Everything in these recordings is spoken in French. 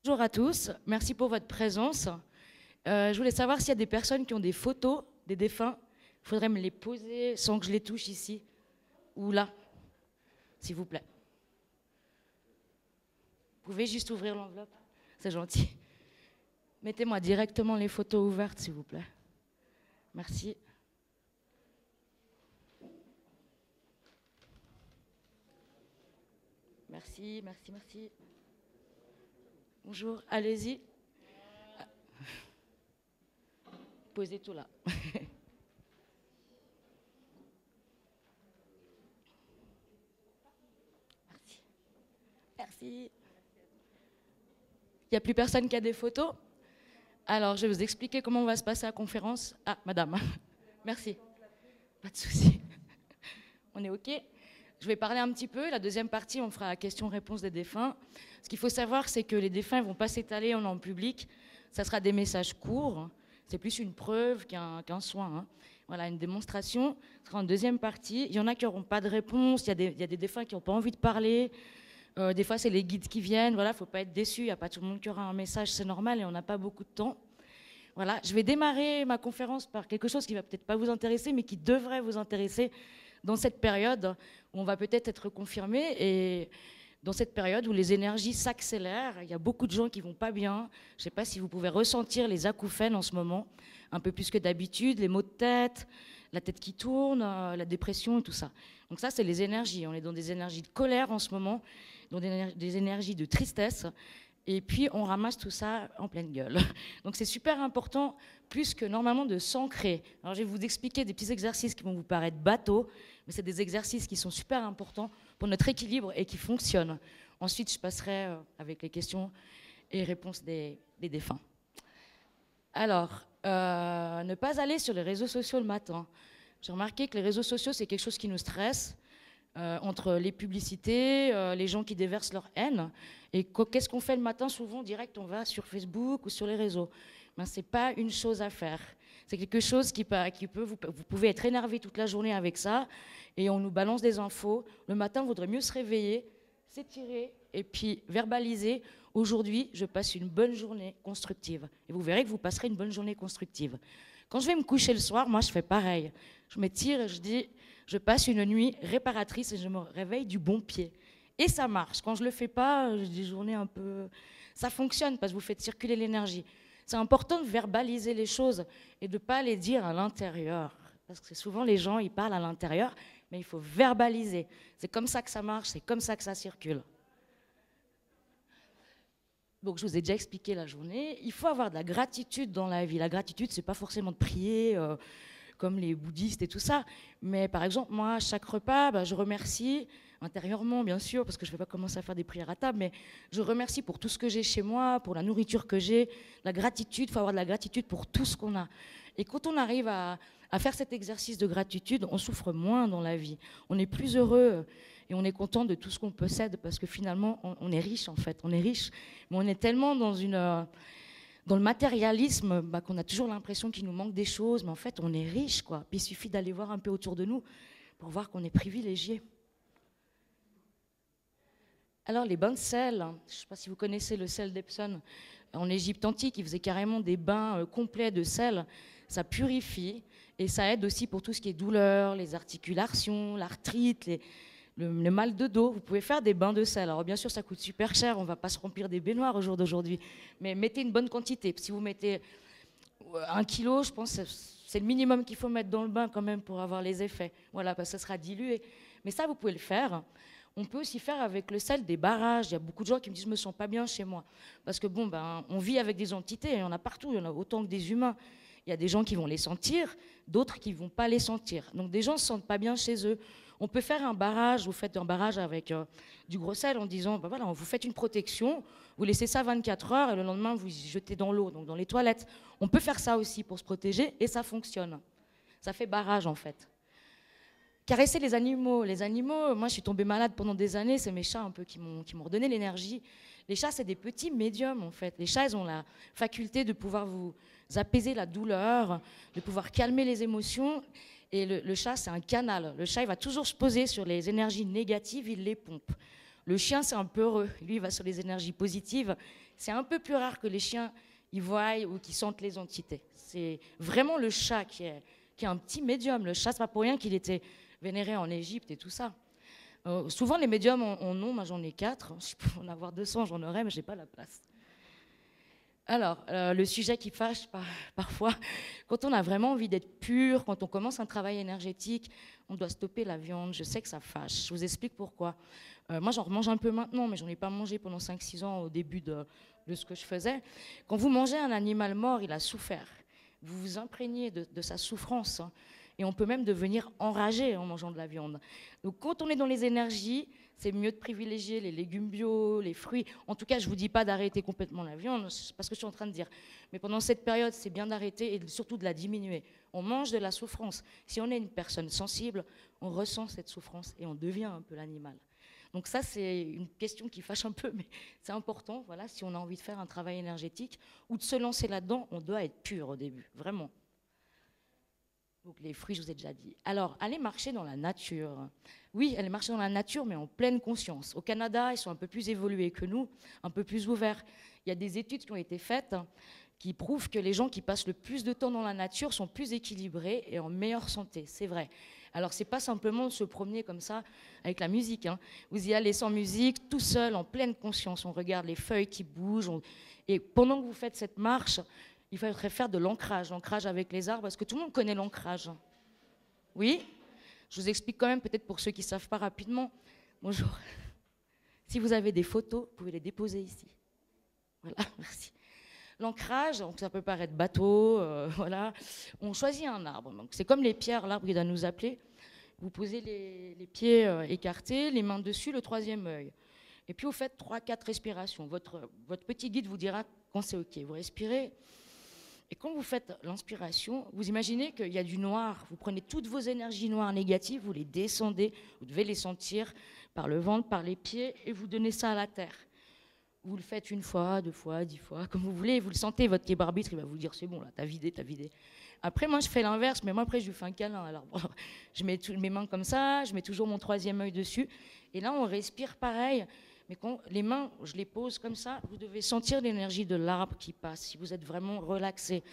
Bonjour à tous, merci pour votre présence. Je voulais savoir s'il y a des personnes qui ont des photos des défunts. Il faudrait me les poser sans que je les touche ici ou là, s'il vous plaît. Vous pouvez juste ouvrir l'enveloppe, c'est gentil. Mettez-moi directement les photos ouvertes, s'il vous plaît. Merci. Merci, merci, merci. Bonjour, allez-y. Posez tout là. Merci. Merci. Il n'y a plus personne qui a des photos? Alors, je vais vous expliquer comment va se passer la conférence. Ah, madame, merci. Pas de souci. On est OK. Je vais parler un petit peu. La deuxième partie, on fera la question-réponse des défunts. Ce qu'il faut savoir, c'est que les défunts ne vont pas s'étaler en public. Ça sera des messages courts. C'est plus une preuve qu'un soin. Hein. Voilà, une démonstration. Ce sera en deuxième partie. Il y en a qui n'auront pas de réponse. Il y a des défunts qui n'ont pas envie de parler. Des fois, c'est les guides qui viennent. Voilà, il ne faut pas être déçu. Il n'y a pas tout le monde qui aura un message. C'est normal et on n'a pas beaucoup de temps. Voilà, je vais démarrer ma conférence par quelque chose qui ne va peut-être pas vous intéresser, mais qui devrait vous intéresser dans cette période où on va peut-être être confirmé et dans cette période où les énergies s'accélèrent. Il y a beaucoup de gens qui ne vont pas bien. Je ne sais pas si vous pouvez ressentir les acouphènes en ce moment, un peu plus que d'habitude, les maux de tête, la tête qui tourne, la dépression et tout ça. Donc ça, c'est les énergies. On est dans des énergies de colère en ce moment, dans des énergies de tristesse. Et puis, on ramasse tout ça en pleine gueule. Donc, c'est super important, plus que normalement, de s'ancrer. Alors, je vais vous expliquer des petits exercices qui vont vous paraître bateaux, mais c'est des exercices qui sont super importants pour notre équilibre et qui fonctionnent. Ensuite, je passerai avec les questions et réponses des défunts. Alors, ne pas aller sur les réseaux sociaux le matin. J'ai remarqué que les réseaux sociaux, c'est quelque chose qui nous stresse. Entre les publicités, les gens qui déversent leur haine. Et qu'est-ce qu'on fait le matin? Souvent, direct, on va sur Facebook ou sur les réseaux. Ben, ce n'est pas une chose à faire. C'est quelque chose qui peut vous pouvez être énervé toute la journée avec ça, et on nous balance des infos. Le matin, il vaudrait mieux se réveiller, s'étirer, et puis verbaliser. Aujourd'hui, je passe une bonne journée constructive. Et vous verrez que vous passerez une bonne journée constructive. Quand je vais me coucher le soir, moi, je fais pareil. Je m'étire et je dis... Je passe une nuit réparatrice et je me réveille du bon pied. Et ça marche. Quand je ne le fais pas, j'ai des journées un peu... Ça fonctionne parce que vous faites circuler l'énergie. C'est important de verbaliser les choses et de ne pas les dire à l'intérieur. Parce que souvent, les gens, ils parlent à l'intérieur, mais il faut verbaliser. C'est comme ça que ça marche, c'est comme ça que ça circule. Donc, je vous ai déjà expliqué la journée. Il faut avoir de la gratitude dans la vie. La gratitude, ce n'est pas forcément de prier... comme les bouddhistes et tout ça. Mais par exemple, moi, à chaque repas, je remercie, intérieurement bien sûr, parce que je ne vais pas commencer à faire des prières à table, mais je remercie pour tout ce que j'ai chez moi, pour la nourriture que j'ai, la gratitude, il faut avoir de la gratitude pour tout ce qu'on a. Et quand on arrive à faire cet exercice de gratitude, on souffre moins dans la vie. On est plus heureux et on est content de tout ce qu'on possède, parce que finalement, on est riche en fait, on est riche. Mais on est tellement dans le matérialisme, qu'on a toujours l'impression qu'il nous manque des choses, mais en fait, on est riche, quoi. Puis il suffit d'aller voir un peu autour de nous pour voir qu'on est privilégié. Alors, les bains de sel, je ne sais pas si vous connaissez le sel d'Epsom. En Égypte antique, ils faisaient carrément des bains complets de sel. Ça purifie et ça aide aussi pour tout ce qui est douleur, les articulations, l'arthrite, le mal de dos. Vous pouvez faire des bains de sel. Alors bien sûr, ça coûte super cher, on ne va pas se remplir des baignoires au jour d'aujourd'hui, mais mettez une bonne quantité. Si vous mettez 1 kilo, je pense que c'est le minimum qu'il faut mettre dans le bain quand même pour avoir les effets. Voilà, parce que ça sera dilué. Mais ça, vous pouvez le faire. On peut aussi faire avec le sel des barrages. Il y a beaucoup de gens qui me disent « je ne me sens pas bien chez moi ». Parce que on vit avec des entités, il y en a partout, il y en a autant que des humains. Il y a des gens qui vont les sentir, d'autres qui ne vont pas les sentir. Donc des gens ne se sentent pas bien chez eux. On peut faire un barrage, vous faites un barrage avec du gros sel en disant, voilà, vous faites une protection, vous laissez ça 24 heures et le lendemain, vous jetez dans l'eau, donc dans les toilettes. On peut faire ça aussi pour se protéger et ça fonctionne. Ça fait barrage en fait. Caresser les animaux. Les animaux, moi je suis tombée malade pendant des années, c'est mes chats un peu qui m'ont redonné l'énergie. Les chats, c'est des petits médiums en fait. Les chats, ils ont la faculté de pouvoir vous apaiser la douleur, de pouvoir calmer les émotions. Et le chat, c'est un canal. Le chat, il va toujours se poser sur les énergies négatives, il les pompe. Le chien, c'est un peu heureux. Lui, il va sur les énergies positives. C'est un peu plus rare que les chiens, ils voient ou qu'ils sentent les entités. C'est vraiment le chat qui est un petit médium. Le chat, c'est pas pour rien qu'il était vénéré en Égypte et tout ça. Souvent, les médiums en ont, moi j'en ai 4. Si je pouvais en avoir 200, j'en aurais, mais j'ai pas la place. Alors, le sujet qui fâche parfois, quand on a vraiment envie d'être pur, quand on commence un travail énergétique, on doit stopper la viande. Je sais que ça fâche. Je vous explique pourquoi. Moi, j'en remange un peu maintenant, mais j'en ai pas mangé pendant 5-6 ans au début de ce que je faisais. Quand vous mangez un animal mort, il a souffert. Vous vous imprégnez de sa souffrance. Hein, et on peut même devenir enragé en mangeant de la viande. Donc, quand on est dans les énergies, c'est mieux de privilégier les légumes bio, les fruits. En tout cas, je ne vous dis pas d'arrêter complètement la viande, c'est pas ce que je suis en train de dire. Mais pendant cette période, c'est bien d'arrêter et surtout de la diminuer. On mange de la souffrance. Si on est une personne sensible, on ressent cette souffrance et on devient un peu l'animal. Donc ça, c'est une question qui fâche un peu, mais c'est important. Voilà, si on a envie de faire un travail énergétique ou de se lancer là-dedans, on doit être pur au début, vraiment. Donc les fruits, je vous ai déjà dit. Alors, aller marcher dans la nature. Oui, aller marcher dans la nature, mais en pleine conscience. Au Canada, ils sont un peu plus évolués que nous, un peu plus ouverts. Il y a des études qui ont été faites qui prouvent que les gens qui passent le plus de temps dans la nature sont plus équilibrés et en meilleure santé. C'est vrai. Alors, ce n'est pas simplement se promener comme ça avec la musique. Hein. Vous y allez sans musique, tout seul, en pleine conscience. On regarde les feuilles qui bougent. Et pendant que vous faites cette marche, il faudrait faire de l'ancrage avec les arbres, parce que tout le monde connaît l'ancrage. Oui? Je vous explique quand même, peut-être pour ceux qui ne savent pas rapidement. Bonjour. Si vous avez des photos, vous pouvez les déposer ici. Voilà, merci. L'ancrage, ça peut paraître bateau, voilà. On choisit un arbre. C'est comme les pierres, l'arbre il doit nous appeler. Vous posez les pieds écartés, les mains dessus, le troisième œil. Et puis vous faites 3-4 respirations. Votre petit guide vous dira quand c'est OK. Vous respirez. Et quand vous faites l'inspiration, vous imaginez qu'il y a du noir. Vous prenez toutes vos énergies noires négatives, vous les descendez, vous devez les sentir par le ventre, par les pieds, et vous donnez ça à la terre. Vous le faites 1 fois, 2 fois, 10 fois, comme vous voulez. Vous le sentez, votre libre arbitre, il va vous dire c'est bon, là, t'as vidé. Après, moi, je fais l'inverse, mais moi, après, je lui fais un câlin. Alors, bon, je mets mes mains comme ça, je mets toujours mon troisième œil dessus. Et là, on respire pareil. Mais quand les mains, je les pose comme ça, vous devez sentir l'énergie de l'arbre qui passe, si vous êtes vraiment relaxé.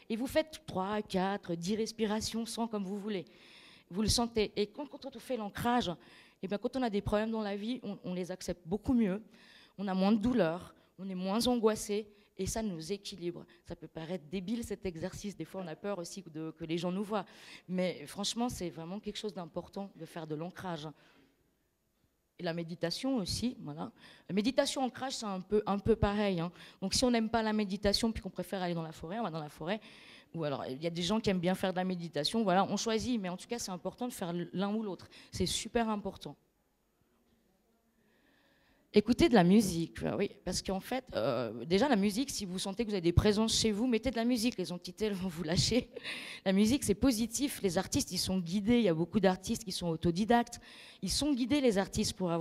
Et vous faites 3, 4, 10 respirations sans comme vous voulez. Vous le sentez. Et quand on fait l'ancrage, eh bien, quand on a des problèmes dans la vie, on les accepte beaucoup mieux. On a moins de douleur, on est moins angoissé et ça nous équilibre. Ça peut paraître débile cet exercice, des fois on a peur aussi que les gens nous voient. Mais franchement, c'est vraiment quelque chose d'important de faire de l'ancrage. Et la méditation aussi, voilà. La méditation ancrage, c'est un peu pareil. Hein. Donc si on n'aime pas la méditation puis qu'on préfère aller dans la forêt, on va dans la forêt. Ou alors, il y a des gens qui aiment bien faire de la méditation, voilà, on choisit. Mais en tout cas, c'est important de faire l'un ou l'autre. C'est super important. Écoutez de la musique, oui, parce qu'en fait, déjà la musique, si vous sentez que vous avez des présences chez vous, mettez de la musique, les entités elles vont vous lâcher. La musique, c'est positif, les artistes, ils sont guidés, il y a beaucoup d'artistes qui sont autodidactes, ils sont guidés, les artistes, pour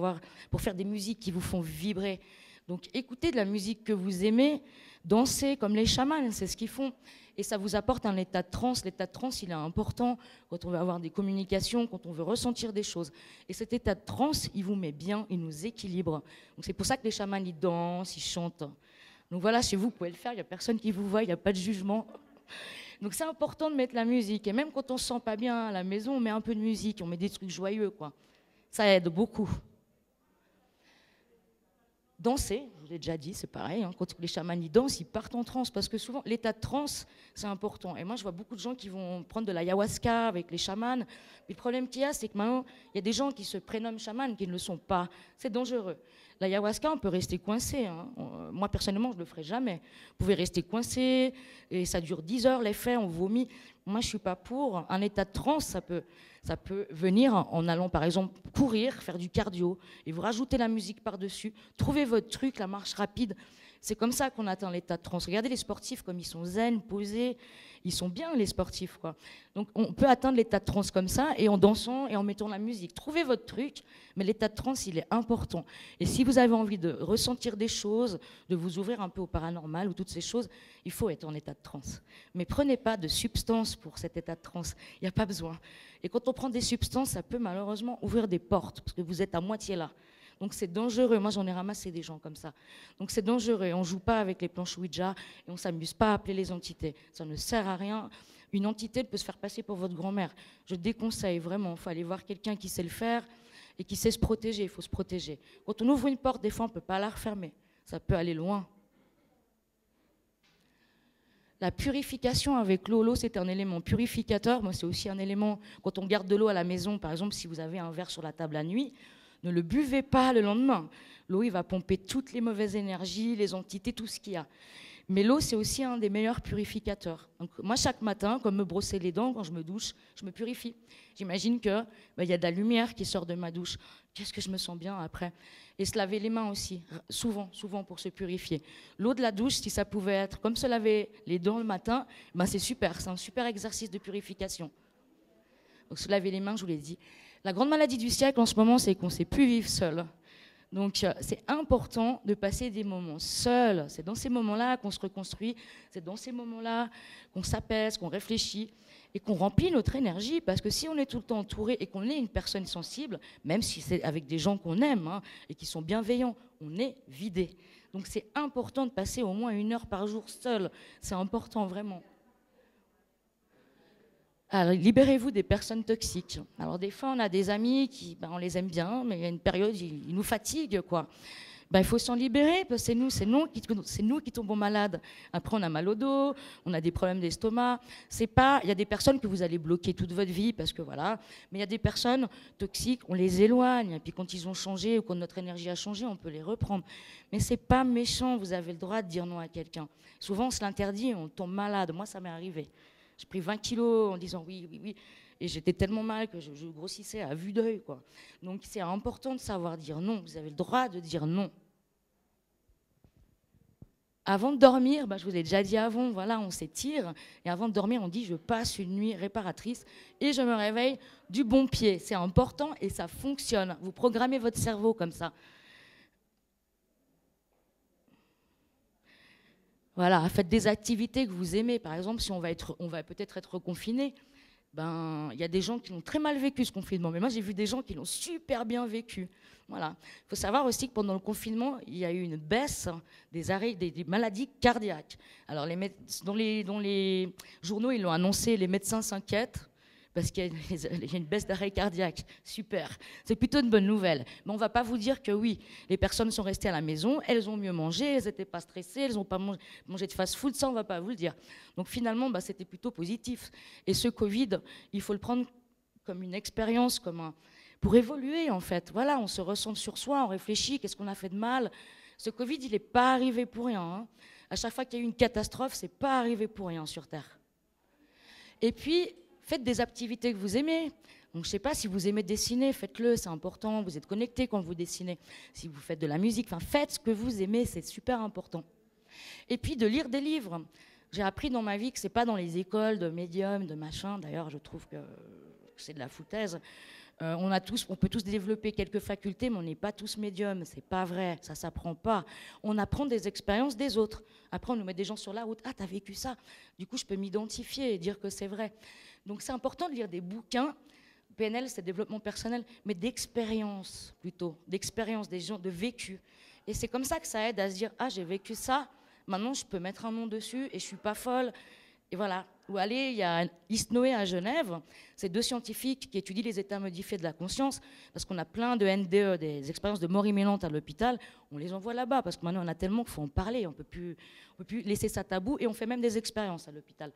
faire des musiques qui vous font vibrer. Donc écoutez de la musique que vous aimez, dansez comme les chamans, c'est ce qu'ils font. Et ça vous apporte un état de transe. L'état de transe, il est important quand on veut avoir des communications, quand on veut ressentir des choses. Et cet état de transe, il vous met bien, il nous équilibre. Donc c'est pour ça que les chamans, ils dansent, ils chantent. Donc voilà, chez vous, vous pouvez le faire, il n'y a personne qui vous voit, il n'y a pas de jugement. Donc c'est important de mettre la musique. Et même quand on ne se sent pas bien à la maison, on met un peu de musique, on met des trucs joyeux, quoi. Ça aide beaucoup. Danser, je vous l'ai déjà dit, c'est pareil, hein, quand les chamans ils dansent, ils partent en transe, parce que souvent, l'état de transe, c'est important. Et moi, je vois beaucoup de gens qui vont prendre de l'ayahuasca avec les chamans. Mais le problème qu'il y a, c'est que maintenant, il y a des gens qui se prénomment chamans qui ne le sont pas. C'est dangereux. L'ayahuasca, on peut rester coincé. Hein. Moi, personnellement, je ne le ferai jamais. Vous pouvez rester coincé, et ça dure 10 heures, l'effet, on vomit. Moi, je ne suis pas pour. Un état de transe, ça peut venir en allant, par exemple, courir, faire du cardio, et vous rajoutez la musique par-dessus, trouvez votre truc, la marche rapide. C'est comme ça qu'on atteint l'état de transe. Regardez les sportifs, comme ils sont zen, posés, ils sont bien, les sportifs, quoi. Donc, on peut atteindre l'état de transe comme ça, et en dansant et en mettant la musique. Trouvez votre truc, mais l'état de transe, il est important. Et si vous avez envie de ressentir des choses, de vous ouvrir un peu au paranormal ou toutes ces choses, il faut être en état de transe. Mais prenez pas de substances pour cet état de transe. Il n'y a pas besoin. Et quand on prend des substances, ça peut malheureusement ouvrir des portes, parce que vous êtes à moitié là. Donc c'est dangereux. Moi, j'en ai ramassé des gens comme ça. Donc c'est dangereux. On ne joue pas avec les planches Ouija et on ne s'amuse pas à appeler les entités. Ça ne sert à rien. Une entité peut se faire passer pour votre grand-mère. Je déconseille vraiment. Il faut aller voir quelqu'un qui sait le faire et qui sait se protéger. Il faut se protéger. Quand on ouvre une porte, des fois, on ne peut pas la refermer. Ça peut aller loin. La purification avec l'eau, l'eau c'est un élément purificateur, moi c'est aussi un élément, quand on garde de l'eau à la maison, par exemple si vous avez un verre sur la table la nuit, ne le buvez pas le lendemain. L'eau il va pomper toutes les mauvaises énergies, les entités, tout ce qu'il y a. Mais l'eau c'est aussi un des meilleurs purificateurs. Donc, moi chaque matin, comme me brosser les dents, quand je me douche, je me purifie. J'imagine qu'il y a de la lumière qui sort de ma douche. Qu'est-ce que je me sens bien après. Et se laver les mains aussi, souvent pour se purifier. L'eau de la douche, si ça pouvait être comme se laver les dents le matin, ben c'est super, c'est un super exercice de purification. Donc se laver les mains, je vous l'ai dit. La grande maladie du siècle en ce moment, c'est qu'on ne sait plus vivre seul. Donc c'est important de passer des moments seuls. C'est dans ces moments-là qu'on se reconstruit, c'est dans ces moments-là qu'on s'apaise, qu'on réfléchit et qu'on remplit notre énergie. Parce que si on est tout le temps entouré et qu'on est une personne sensible, même si c'est avec des gens qu'on aime et qui sont bienveillants, on est vidé. Donc c'est important de passer au moins 1 heure par jour seul. C'est important vraiment. Alors, libérez-vous des personnes toxiques. Alors, des fois, on a des amis qui, on les aime bien, mais il y a une période, ils nous fatiguent, quoi. Il faut s'en libérer, parce que c'est nous qui tombons malades. Après, on a mal au dos, on a des problèmes d'estomac. Il y a des personnes que vous allez bloquer toute votre vie, parce que voilà. Mais il y a des personnes toxiques, on les éloigne. Et puis, quand ils ont changé ou quand notre énergie a changé, on peut les reprendre. Mais c'est pas méchant, vous avez le droit de dire non à quelqu'un. Souvent, on se l'interdit, on tombe malade. Moi, ça m'est arrivé. J'ai pris 20 kilos en disant oui, oui, oui. Et j'étais tellement mal que je grossissais à vue d'œil, quoi. Donc c'est important de savoir dire non. Vous avez le droit de dire non. Avant de dormir, je vous ai déjà dit avant, voilà, on s'étire. Et avant de dormir, on dit je passe une nuit réparatrice et je me réveille du bon pied. C'est important et ça fonctionne. Vous programmez votre cerveau comme ça. Voilà, faites des activités que vous aimez. Par exemple, si on va peut-être être confiné, il y a des gens qui l'ont très mal vécu ce confinement. Mais moi, j'ai vu des gens qui l'ont super bien vécu. Voilà. Il faut savoir aussi que pendant le confinement, il y a eu une baisse des maladies cardiaques. Alors, dans les journaux, ils l'ont annoncé, les médecins s'inquiètent. Parce qu'il y a une baisse d'arrêt cardiaque. Super. C'est plutôt une bonne nouvelle. Mais on ne va pas vous dire que oui, les personnes sont restées à la maison, elles ont mieux mangé, elles n'étaient pas stressées, elles n'ont pas mangé de fast-food, ça on ne va pas vous le dire. Donc finalement, c'était plutôt positif. Et ce Covid, il faut le prendre comme une expérience, pour évoluer en fait. Voilà, on se ressent sur soi, on réfléchit, qu'est-ce qu'on a fait de mal. Ce Covid, il n'est pas arrivé pour rien. À chaque fois qu'il y a eu une catastrophe, ce n'est pas arrivé pour rien sur Terre. Et puis, faites des activités que vous aimez. Donc, je ne sais pas, si vous aimez dessiner, faites-le, c'est important. Vous êtes connecté quand vous dessinez. Si vous faites de la musique, faites ce que vous aimez, c'est super important. Et puis, de lire des livres. J'ai appris dans ma vie que ce n'est pas dans les écoles de médium, de machin. D'ailleurs, je trouve que c'est de la foutaise. On peut tous développer quelques facultés, mais on n'est pas tous médiums. C'est pas vrai, ça s'apprend pas. On apprend des expériences des autres. Après, on nous met des gens sur la route. Ah, t'as vécu ça. Du coup, je peux m'identifier et dire que c'est vrai. Donc, c'est important de lire des bouquins. PNL, c'est développement personnel, mais d'expérience plutôt, d'expérience des gens, de vécu. Et c'est comme ça que ça aide à se dire, ah, j'ai vécu ça. Maintenant, je peux mettre un nom dessus et je suis pas folle. Et voilà. Ou aller, il y a ISNOE à Genève, c'est 2 scientifiques qui étudient les états modifiés de la conscience, parce qu'on a plein de NDE, des expériences de mort imminente à l'hôpital, on les envoie là-bas, parce que maintenant on a tellement qu'il faut en parler, on ne peut plus laisser ça tabou, et on fait même des expériences à l'hôpital.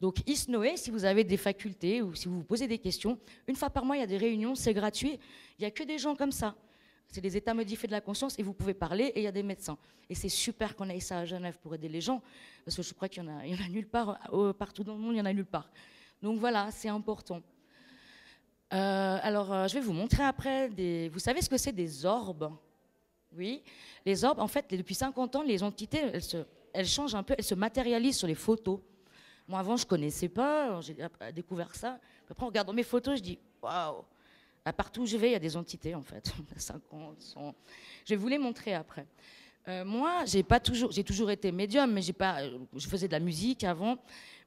Donc ISNOE, si vous avez des facultés, ou si vous vous posez des questions, 1 fois par mois il y a des réunions, c'est gratuit, il n'y a que des gens comme ça. C'est des états modifiés de la conscience et vous pouvez parler et il y a des médecins. Et c'est super qu'on ait ça à Genève pour aider les gens, parce que je crois qu'il y en a nulle part, partout dans le monde, il n'y en a nulle part. Donc voilà, c'est important. Je vais vous montrer après, vous savez ce que c'est des orbes? Oui, les orbes, en fait, depuis 50 ans, les entités, elles changent un peu, elles se matérialisent sur les photos. Moi, avant, je ne connaissais pas, j'ai découvert ça. Après, en regardant mes photos, je dis, waouh! Partout où je vais, il y a des entités, en fait. 50, 100. Je vais vous les montrer après. Moi, j'ai toujours été médium, mais je faisais de la musique avant.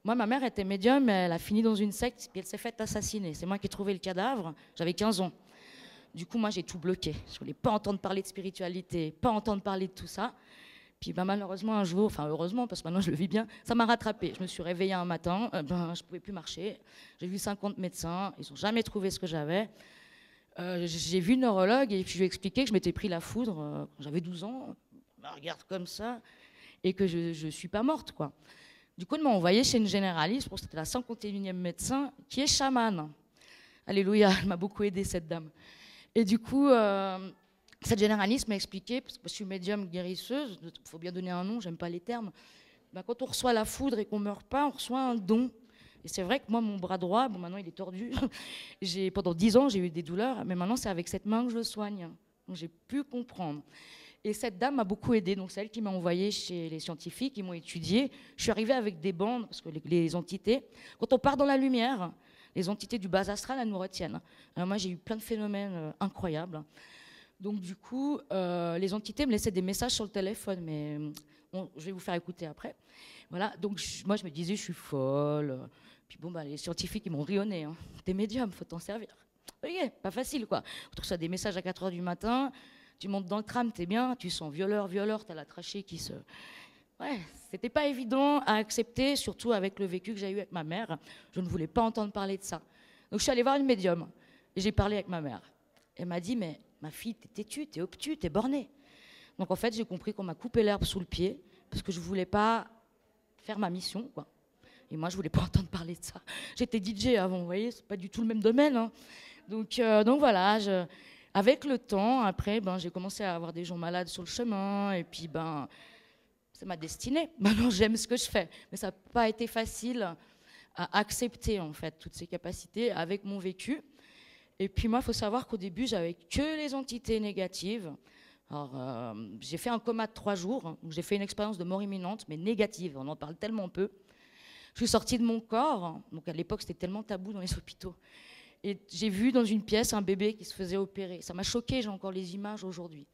Moi, ma mère était médium, mais elle a fini dans une secte, puis elle s'est faite assassiner. C'est moi qui ai trouvé le cadavre, j'avais 15 ans. Du coup, moi, j'ai tout bloqué. Je voulais pas entendre parler de spiritualité, pas entendre parler de tout ça. Puis malheureusement, un jour, enfin heureusement, parce que maintenant je le vis bien, ça m'a rattrapé. Je me suis réveillée un matin, je ne pouvais plus marcher. J'ai vu 50 médecins, ils n'ont jamais trouvé ce que j'avais. J'ai vu une neurologue et puis je lui ai expliqué que je m'étais pris la foudre quand j'avais 12 ans. Elle me regarde comme ça et que je ne suis pas morte, quoi. Du coup, elle m'a envoyée chez une généraliste, je pense que c'était la 51e médecin, qui est chamane. Alléluia, elle m'a beaucoup aidée, cette dame. Et du coup, cette généraliste m'a expliqué, parce que je suis médium guérisseuse, il faut bien donner un nom, j'aime pas les termes, ben, quand on reçoit la foudre et qu'on meurt pas, on reçoit un don. Et c'est vrai que moi, mon bras droit, bon, maintenant il est tordu, pendant 10 ans, j'ai eu des douleurs, mais maintenant c'est avec cette main que je le soigne. Donc j'ai pu comprendre. Et cette dame m'a beaucoup aidée, donc c'est elle qui m'a envoyée chez les scientifiques, ils m'ont étudié. Je suis arrivée avec des bandes, parce que les entités, quand on part dans la lumière, les entités du bas astral, elles nous retiennent. Alors moi, j'ai eu plein de phénomènes incroyables. Donc du coup, les entités me laissaient des messages sur le téléphone, mais je vais vous faire écouter après. Voilà, donc moi je me disais, je suis folle. Puis bon, les scientifiques, ils m'ont rionné. Hein. T'es médium, faut t'en servir. Ok, pas facile quoi. Tu reçois des messages à 4 h du matin, tu montes dans le tram, t'es bien, tu sens violeur, t'as la trachée qui se... Ouais, c'était pas évident à accepter, surtout avec le vécu que j'ai eu avec ma mère. Je ne voulais pas entendre parler de ça. Donc je suis allée voir une médium et j'ai parlé avec ma mère. Elle m'a dit, mais ma fille, t'es têtue, t'es obtus, t'es bornée. Donc en fait, j'ai compris qu'on m'a coupé l'herbe sous le pied parce que je voulais pas faire ma mission, quoi. Et moi, je voulais pas entendre parler de ça. J'étais DJ avant, vous voyez, c'est pas du tout le même domaine. Hein. Donc voilà, avec le temps, après, j'ai commencé à avoir des gens malades sur le chemin et puis c'est ma destinée. Maintenant, j'aime ce que je fais. Mais ça n'a pas été facile à accepter, en fait, toutes ces capacités avec mon vécu. Et puis moi, il faut savoir qu'au début, j'avais que les entités négatives. Alors, j'ai fait un coma de 3 jours. Donc j'ai fait une expérience de mort imminente, mais négative. On en parle tellement peu. Je suis sortie de mon corps. Donc à l'époque, c'était tellement tabou dans les hôpitaux. Et j'ai vu dans une pièce un bébé qui se faisait opérer. Ça m'a choquée, j'ai encore les images aujourd'hui.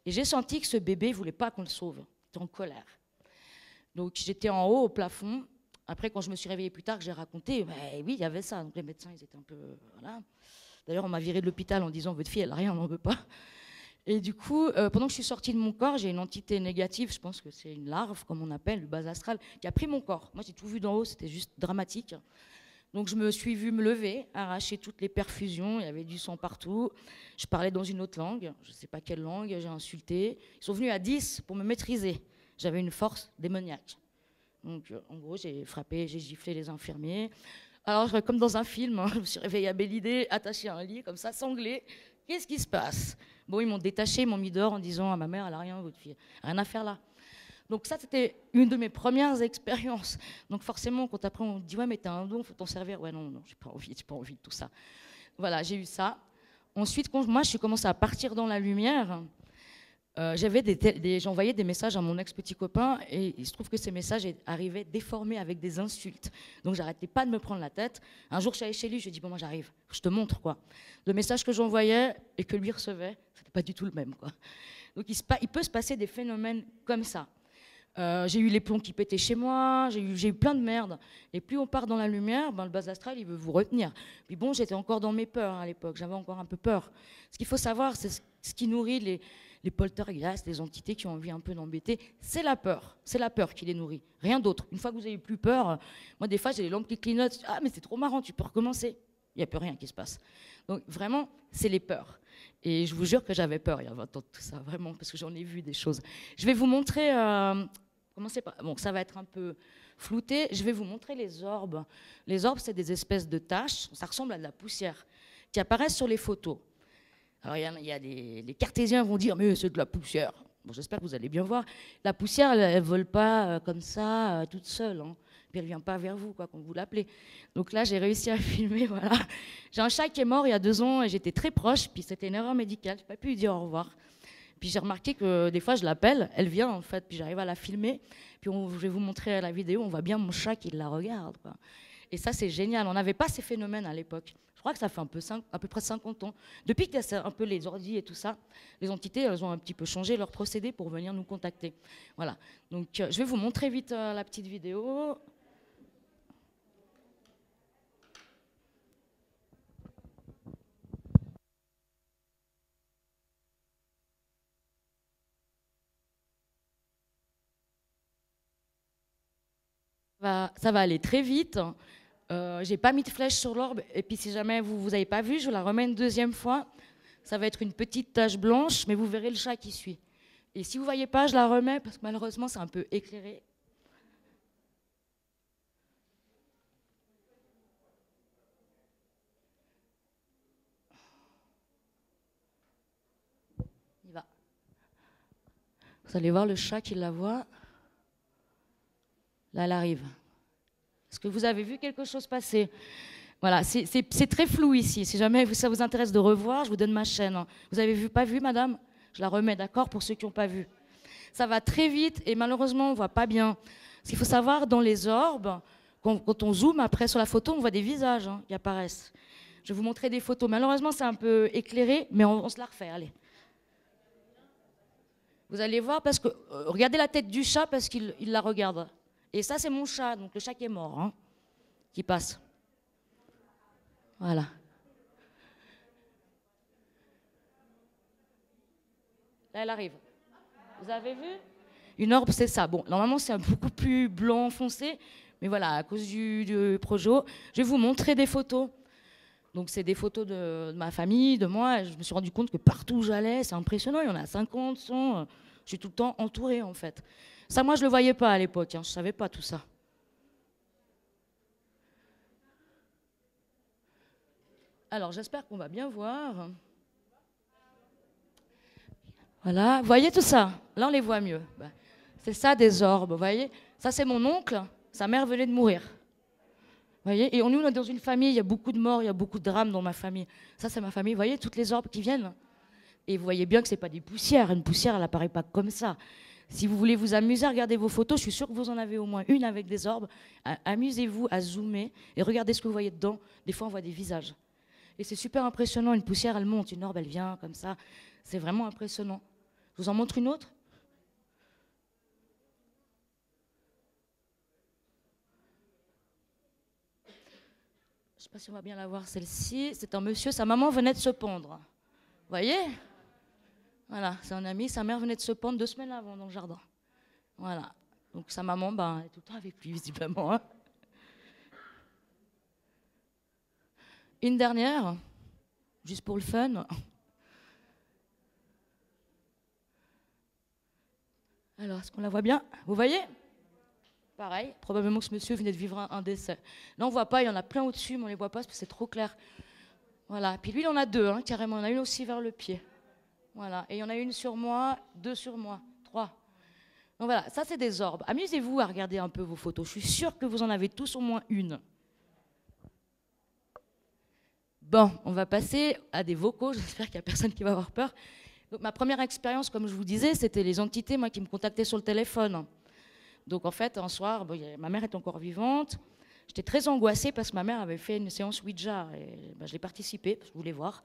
Et j'ai senti que ce bébé ne voulait pas qu'on le sauve. En colère. Donc j'étais en haut au plafond. Après, quand je me suis réveillée plus tard, que j'ai raconté, oui, il y avait ça. Donc les médecins, ils étaient un peu... Voilà. D'ailleurs, on m'a viré de l'hôpital en disant, votre fille, elle n'a rien, on n'en veut pas. Et du coup, pendant que je suis sortie de mon corps, j'ai une entité négative, je pense que c'est une larve, comme on appelle, le bas astral, qui a pris mon corps. Moi, j'ai tout vu d'en haut, c'était juste dramatique. Donc je me suis vue me lever, arracher toutes les perfusions, il y avait du sang partout. Je parlais dans une autre langue, je ne sais pas quelle langue, j'ai insulté. Ils sont venus à 10 pour me maîtriser. J'avais une force démoniaque. Donc en gros, j'ai frappé, j'ai giflé les infirmiers. Alors comme dans un film, hein, je me suis réveillée à Belle-Idée, attachée à un lit, comme ça, sanglée. Qu'est-ce qui se passe? Bon, ils m'ont détaché, ils m'ont mis dehors en disant à ma mère, elle n'a rien, votre fille, rien à faire là. Donc ça, c'était une de mes premières expériences. Donc forcément, quand après on dit, ouais, mais t'as un don, faut t'en servir. Ouais, non, j'ai pas envie de tout ça. Voilà, j'ai eu ça. Ensuite, quand moi, je suis commencé à partir dans la lumière, j'envoyais des messages à mon ex-petit copain et il se trouve que ces messages arrivaient déformés avec des insultes. Donc j'arrêtais pas de me prendre la tête. Un jour, je suis allée chez lui, je lui ai dit, bon, moi j'arrive, je te montre, quoi. Le message que j'envoyais et que lui recevait, c'était pas du tout le même, quoi. Donc il peut se passer des phénomènes comme ça. J'ai eu les plombs qui pétaient chez moi, j'ai eu plein de merde. Et plus on part dans la lumière, le bas astral, il veut vous retenir. Puis bon, j'étais encore dans mes peurs à l'époque, j'avais encore un peu peur. Ce qu'il faut savoir, c'est ce qui nourrit les poltergeists, les entités qui ont envie un peu d'embêter, c'est la peur. C'est la peur qui les nourrit, rien d'autre. Une fois que vous n'avez plus peur, moi des fois j'ai les lampes qui clignotent, ah mais c'est trop marrant, tu peux recommencer. Il n'y a plus rien qui se passe. Donc vraiment, c'est les peurs. Et je vous jure que j'avais peur il y a 20 ans de tout ça, vraiment, parce que j'en ai vu des choses. Je vais vous montrer... commencez par... Bon, ça va être un peu flouté. Je vais vous montrer les orbes. Les orbes, c'est des espèces de taches, ça ressemble à de la poussière, qui apparaissent sur les photos. Alors, il y a les cartésiens vont dire, mais c'est de la poussière. Bon, j'espère que vous allez bien voir. La poussière, elle ne vole pas comme ça, toute seule. Hein. Puis elle ne vient pas vers vous, quoi, quand vous l'appelez. Donc là, j'ai réussi à filmer, voilà. J'ai un chat qui est mort il y a 2 ans et j'étais très proche, puis c'était une erreur médicale, je n'ai pas pu lui dire au revoir. Puis j'ai remarqué que des fois, je l'appelle, elle vient en fait, puis j'arrive à la filmer. Puis je vais vous montrer la vidéo, on voit bien mon chat qui la regarde, quoi. Et ça, c'est génial. On n'avait pas ces phénomènes à l'époque. Je crois que ça fait à peu près 50 ans. Depuis qu'il y a un peu les ordi et tout ça, les entités, elles ont un petit peu changé leur procédé pour venir nous contacter. Voilà. Donc, je vais vous montrer vite la petite vidéo. Ça va aller très vite. J'ai pas mis de flèche sur l'orbe. Et puis si jamais vous n'avez pas vu, je la remets une deuxième fois. Ça va être une petite tache blanche, mais vous verrez le chat qui suit. Et si vous ne voyez pas, je la remets parce que malheureusement, c'est un peu éclairé. Il va. Vous allez voir le chat qui la voit. Là, elle arrive. Est-ce que vous avez vu quelque chose passer? Voilà, c'est très flou ici. Si jamais ça vous intéresse de revoir, je vous donne ma chaîne. Vous avez vu, pas vu, madame? Je la remets, d'accord, pour ceux qui n'ont pas vu. Ça va très vite et malheureusement, on ne voit pas bien. Ce qu'il faut savoir, dans les orbes, quand on zoome après sur la photo, on voit des visages qui apparaissent. Je vais vous montrer des photos. Malheureusement, c'est un peu éclairé, mais on se la refait. Allez. Vous allez voir, parce que regardez la tête du chat parce qu'il la regarde. Et ça, c'est mon chat, donc le chat qui est mort, qui passe. Voilà. Là, elle arrive. Vous avez vu? Une orbe, c'est ça. Bon, normalement, c'est beaucoup plus blanc foncé, mais voilà, à cause du projo, je vais vous montrer des photos. Donc, c'est des photos de ma famille, de moi. Je me suis rendu compte que partout où j'allais, c'est impressionnant. Il y en a 50, 100. Je suis tout le temps entourée, en fait. Ça, moi, je ne le voyais pas à l'époque. Je ne savais pas tout ça. Alors, j'espère qu'on va bien voir. Voilà, vous voyez tout ça? Là, on les voit mieux. C'est ça, des orbes, vous voyez? Ça, c'est mon oncle. Sa mère venait de mourir. Vous voyez? Et nous, on est dans une famille, il y a beaucoup de morts, il y a beaucoup de drames dans ma famille. Ça, c'est ma famille. Vous voyez, toutes les orbes qui viennent? Et vous voyez bien que ce n'est pas des poussières. Une poussière, elle n'apparaît pas comme ça. Si vous voulez vous amuser à regarder vos photos, je suis sûre que vous en avez au moins une avec des orbes. Amusez-vous à zoomer et regardez ce que vous voyez dedans. Des fois, on voit des visages. Et c'est super impressionnant. Une poussière, elle monte. Une orbe, elle vient comme ça. C'est vraiment impressionnant. Je vous en montre une autre? Je ne sais pas si on va bien la voir, celle-ci. C'est un monsieur, sa maman venait de se pendre. Vous voyez? Voilà, c'est un ami, sa mère venait de se pendre 2 semaines avant dans le jardin. Voilà. Donc sa maman, elle est tout le temps avec lui, visiblement. Une dernière, juste pour le fun. Alors, est-ce qu'on la voit bien? Vous voyez? Pareil, probablement que ce monsieur venait de vivre un décès. Là, on ne voit pas, il y en a plein au-dessus, mais on ne les voit pas parce que c'est trop clair. Voilà, puis lui, il en a 2, carrément. Il y en a une aussi vers le pied. Voilà, et il y en a une sur moi, 2 sur moi, 3. Donc voilà, ça, c'est des orbes. Amusez-vous à regarder un peu vos photos. Je suis sûre que vous en avez tous au moins une. Bon, on va passer à des vocaux. J'espère qu'il n'y a personne qui va avoir peur. Donc, ma première expérience, comme je vous disais, c'était les entités qui me contactaient sur le téléphone. Donc, en fait, un soir, ma mère est encore vivante. J'étais très angoissée parce que ma mère avait fait une séance Ouija. Et, je l'ai participé parce que je voulais voir.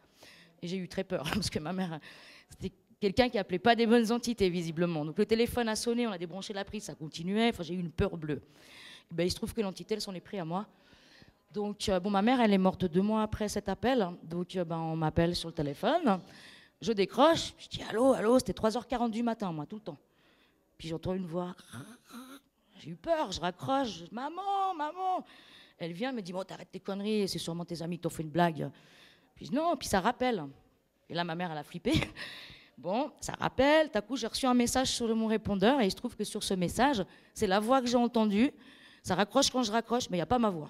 Et j'ai eu très peur parce que ma mère, c'était quelqu'un qui appelait pas des bonnes entités, visiblement. Donc, le téléphone a sonné, on a débranché la prise, ça continuait. Enfin, j'ai eu une peur bleue. Et il se trouve que l'entité, elle s'en est pris à moi. Donc, ma mère, elle est morte 2 mois après cet appel. Donc, on m'appelle sur le téléphone. Je décroche, je dis allô, allô, c'était 3h40 du matin, moi, tout le temps. Puis j'entends une voix. J'ai eu peur, je raccroche. Maman, maman. Elle vient, elle me dit bon, t'arrêtes tes conneries, c'est sûrement tes amis qui t'ont fait une blague. Puis non, puis ça rappelle. Et là, ma mère, elle a flippé. Bon, ça rappelle. D'un coup, j'ai reçu un message sur mon répondeur et il se trouve que sur ce message, c'est la voix que j'ai entendue. Ça raccroche quand je raccroche, mais il n'y a pas ma voix.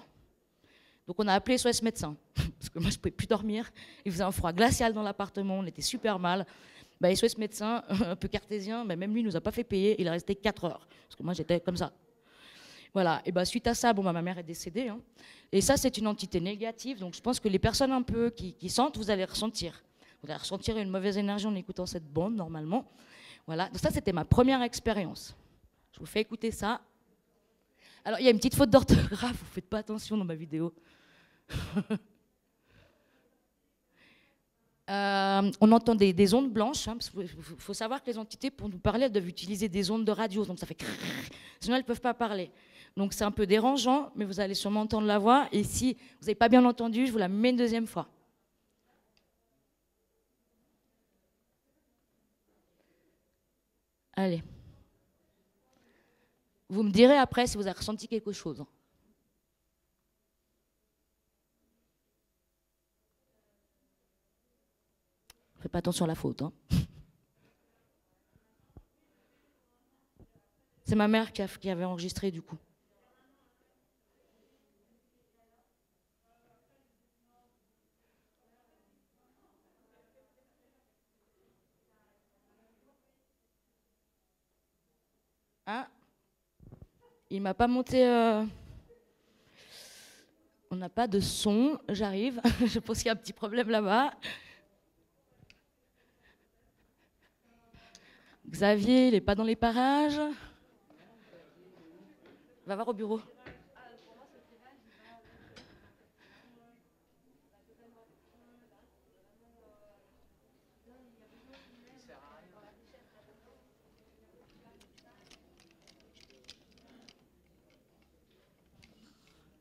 Donc on a appelé SOS médecin, parce que moi je ne pouvais plus dormir. Il faisait un froid glacial dans l'appartement, on était super mal. SOS médecin, un peu cartésien, mais même lui ne nous a pas fait payer, il est resté 4 heures, parce que moi j'étais comme ça. Voilà, et suite à ça, ma mère est décédée. Et ça, c'est une entité négative, donc je pense que les personnes un peu qui sentent, vous allez ressentir. Vous allez ressentir une mauvaise énergie en écoutant cette bande, normalement. Voilà, donc ça, c'était ma première expérience. Je vous fais écouter ça. Alors, il y a une petite faute d'orthographe, vous ne faites pas attention dans ma vidéo. On entend des ondes blanches. Il faut savoir que les entités, pour nous parler, elles doivent utiliser des ondes de radio. Donc ça fait crrr, sinon elles ne peuvent pas parler. Donc c'est un peu dérangeant, mais vous allez sûrement entendre la voix. Et si vous n'avez pas bien entendu, je vous la mets une deuxième fois. Allez. Vous me direz après si vous avez ressenti quelque chose. Faites pas attention à la faute. Hein. C'est ma mère qui avait enregistré du coup. Hein? Il m'a pas monté... On n'a pas de son, j'arrive. Je pense qu'il y a un petit problème là-bas. Xavier, il n'est pas dans les parages. Va voir au bureau.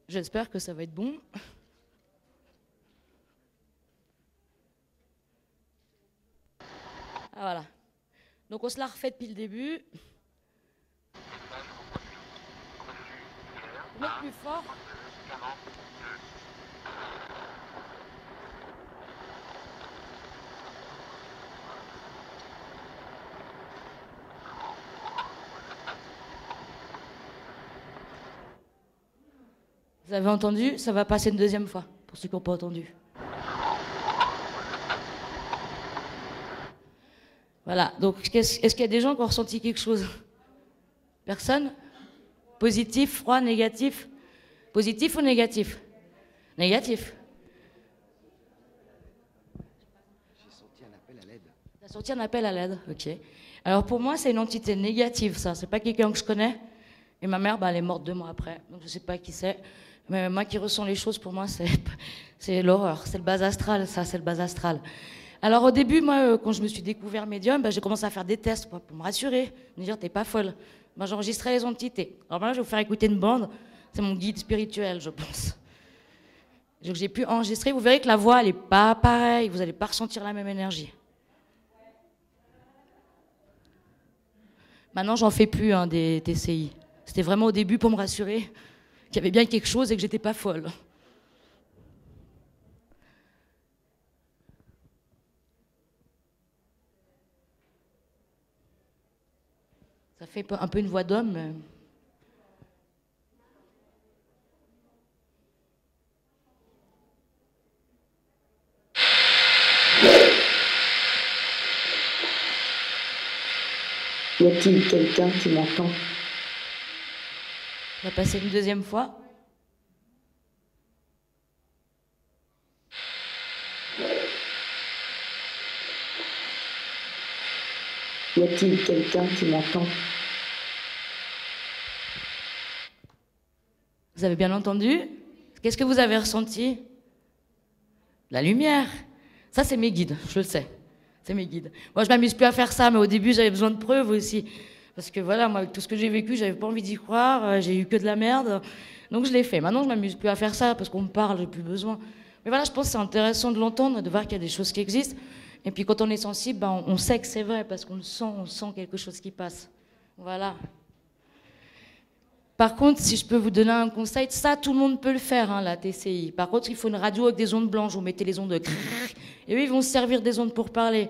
J'espère que ça va être bon. Ah, voilà. Donc on se la refait depuis le début. Mettre plus fort. Vous avez entendu? Ça va passer une deuxième fois, pour ceux qui n'ont pas entendu. Voilà, donc est-ce qu'il y a des gens qui ont ressenti quelque chose? Personne? Positif, froid, négatif? Positif ou négatif? Négatif. J'ai senti un appel à l'aide. Tu as senti un appel à l'aide, ok. Alors pour moi, c'est une entité négative, ça. C'est pas quelqu'un que je connais. Et ma mère, elle est morte 2 mois après, donc je sais pas qui c'est. Mais moi qui ressens les choses, pour moi, c'est l'horreur. C'est le bas astral, ça, c'est le bas astral. Alors au début, moi, quand je me suis découvert médium, j'ai commencé à faire des tests pour me rassurer, me dire, t'es pas folle. J'enregistrais les entités. Alors maintenant, je vais vous faire écouter une bande. C'est mon guide spirituel, je pense. Donc j'ai pu enregistrer. Vous verrez que la voix, elle n'est pas pareille. Vous n'allez pas ressentir la même énergie. Maintenant, j'en fais plus des TCI. C'était vraiment au début pour me rassurer qu'il y avait bien quelque chose et que j'étais pas folle. Ça fait un peu une voix d'homme. Mais... Y a-t-il quelqu'un qui m'entend? On va passer une deuxième fois. Y a-t-il quelqu'un qui m'entend? Vous avez bien entendu? Qu'est-ce que vous avez ressenti? La lumière. Ça, c'est mes guides, je le sais. C'est mes guides. Moi, je m'amuse plus à faire ça, mais au début, j'avais besoin de preuves aussi. Parce que voilà, moi, avec tout ce que j'ai vécu, j'avais pas envie d'y croire, j'ai eu que de la merde. Donc je l'ai fait. Maintenant, je m'amuse plus à faire ça parce qu'on me parle, j'ai plus besoin. Mais voilà, je pense que c'est intéressant de l'entendre, de voir qu'il y a des choses qui existent. Et puis quand on est sensible, on sait que c'est vrai parce qu'on le sent, on sent quelque chose qui passe. Voilà. Par contre, si je peux vous donner un conseil, ça, tout le monde peut le faire, la TCI. Par contre, il faut une radio avec des ondes blanches. Vous mettez les ondes de... Et eux, ils vont se servir des ondes pour parler.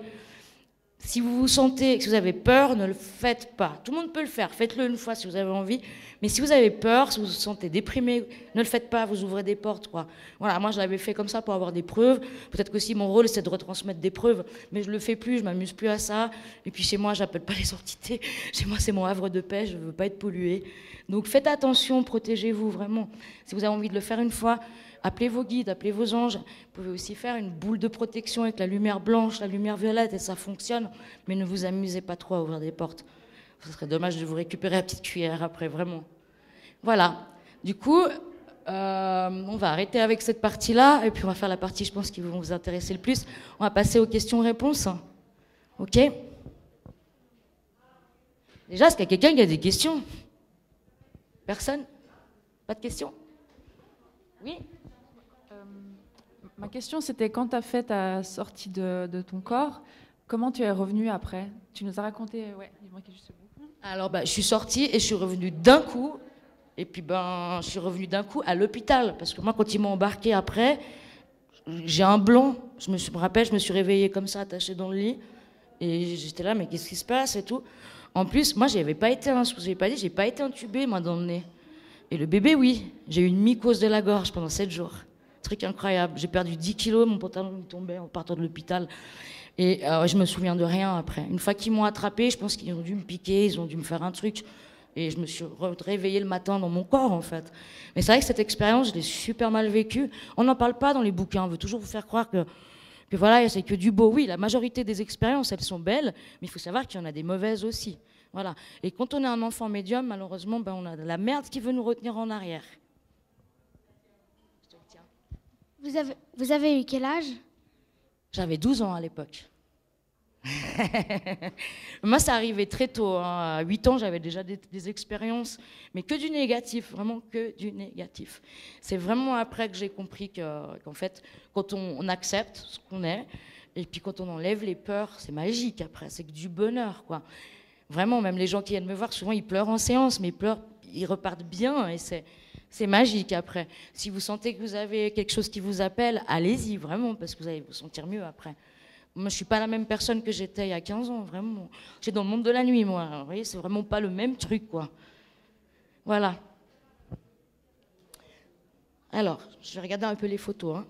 Si vous vous sentez, que vous avez peur, ne le faites pas. Tout le monde peut le faire. Faites-le une fois si vous avez envie. Mais si vous avez peur, si vous vous sentez déprimé, ne le faites pas. Vous ouvrez des portes, quoi. Voilà, moi, je l'avais fait comme ça pour avoir des preuves. Peut-être que si mon rôle, c'est de retransmettre des preuves. Mais je le fais plus, je m'amuse plus à ça. Et puis chez moi, j'appelle pas les entités. Chez moi, c'est mon havre de paix. Je veux pas être polluée. Donc faites attention, protégez-vous, vraiment. Si vous avez envie de le faire une fois, appelez vos guides, appelez vos anges. Vous pouvez aussi faire une boule de protection avec la lumière blanche, la lumière violette, et ça fonctionne. Mais ne vous amusez pas trop à ouvrir des portes. Ce serait dommage de vous récupérer la petite cuillère après, vraiment. Voilà. Du coup, on va arrêter avec cette partie-là, et puis on va faire la partie, je pense, qui vont vous intéresser le plus. On va passer aux questions-réponses. OK? Déjà, est-ce qu'il y a quelqu'un qui a des questions? Personne? Pas de questions? Oui? Ma question, c'était quand tu as fait ta sortie de ton corps, comment tu es revenu après? Tu nous as raconté... Ouais, dis-moi qu'il est juste bon. Alors, je suis sortie et je suis revenue d'un coup. Et puis, je suis revenue d'un coup à l'hôpital. Parce que moi, quand ils m'ont embarqué après, j'ai un blanc. Je me rappelle, je me suis réveillée comme ça, attachée dans le lit. Et j'étais là, mais qu'est-ce qui se passe et tout. En plus, moi, je n'avais pas été, ce que je n'ai pas dit, j'ai pas été intubée, moi, dans le nez. Et le bébé, oui. J'ai eu une mycose de la gorge pendant 7 jours. Truc incroyable. J'ai perdu 10 kilos, mon pantalon me tombait en partant de l'hôpital. Et je me souviens de rien après. Une fois qu'ils m'ont attrapée, je pense qu'ils ont dû me piquer, ils ont dû me faire un truc. Et je me suis réveillée le matin dans mon corps, en fait. Mais c'est vrai que cette expérience, je l'ai super mal vécue. On n'en parle pas dans les bouquins. On veut toujours vous faire croire que voilà, c'est que du beau. Oui, la majorité des expériences, elles sont belles, mais il faut savoir qu'il y en a des mauvaises aussi. Voilà. Et quand on est un enfant médium, malheureusement, on a de la merde qui veut nous retenir en arrière. Vous avez eu quel âge? J'avais 12 ans à l'époque. Moi, ça arrivait très tôt. À 8 ans, j'avais déjà des expériences, mais que du négatif, vraiment que du négatif. C'est vraiment après que j'ai compris qu'en fait, quand on accepte ce qu'on est, et puis quand on enlève les peurs, c'est magique après, c'est que du bonheur, quoi. Vraiment, même les gens qui viennent me voir, souvent, ils pleurent en séance, mais ils repartent bien, et c'est magique après. Si vous sentez que vous avez quelque chose qui vous appelle, allez-y, vraiment, parce que vous allez vous sentir mieux après. Moi, je ne suis pas la même personne que j'étais il y a 15 ans, vraiment. J'étais dans le monde de la nuit, moi. Vous voyez, c'est vraiment pas le même truc, quoi. Voilà. Alors, je vais regarder un peu les photos, hein.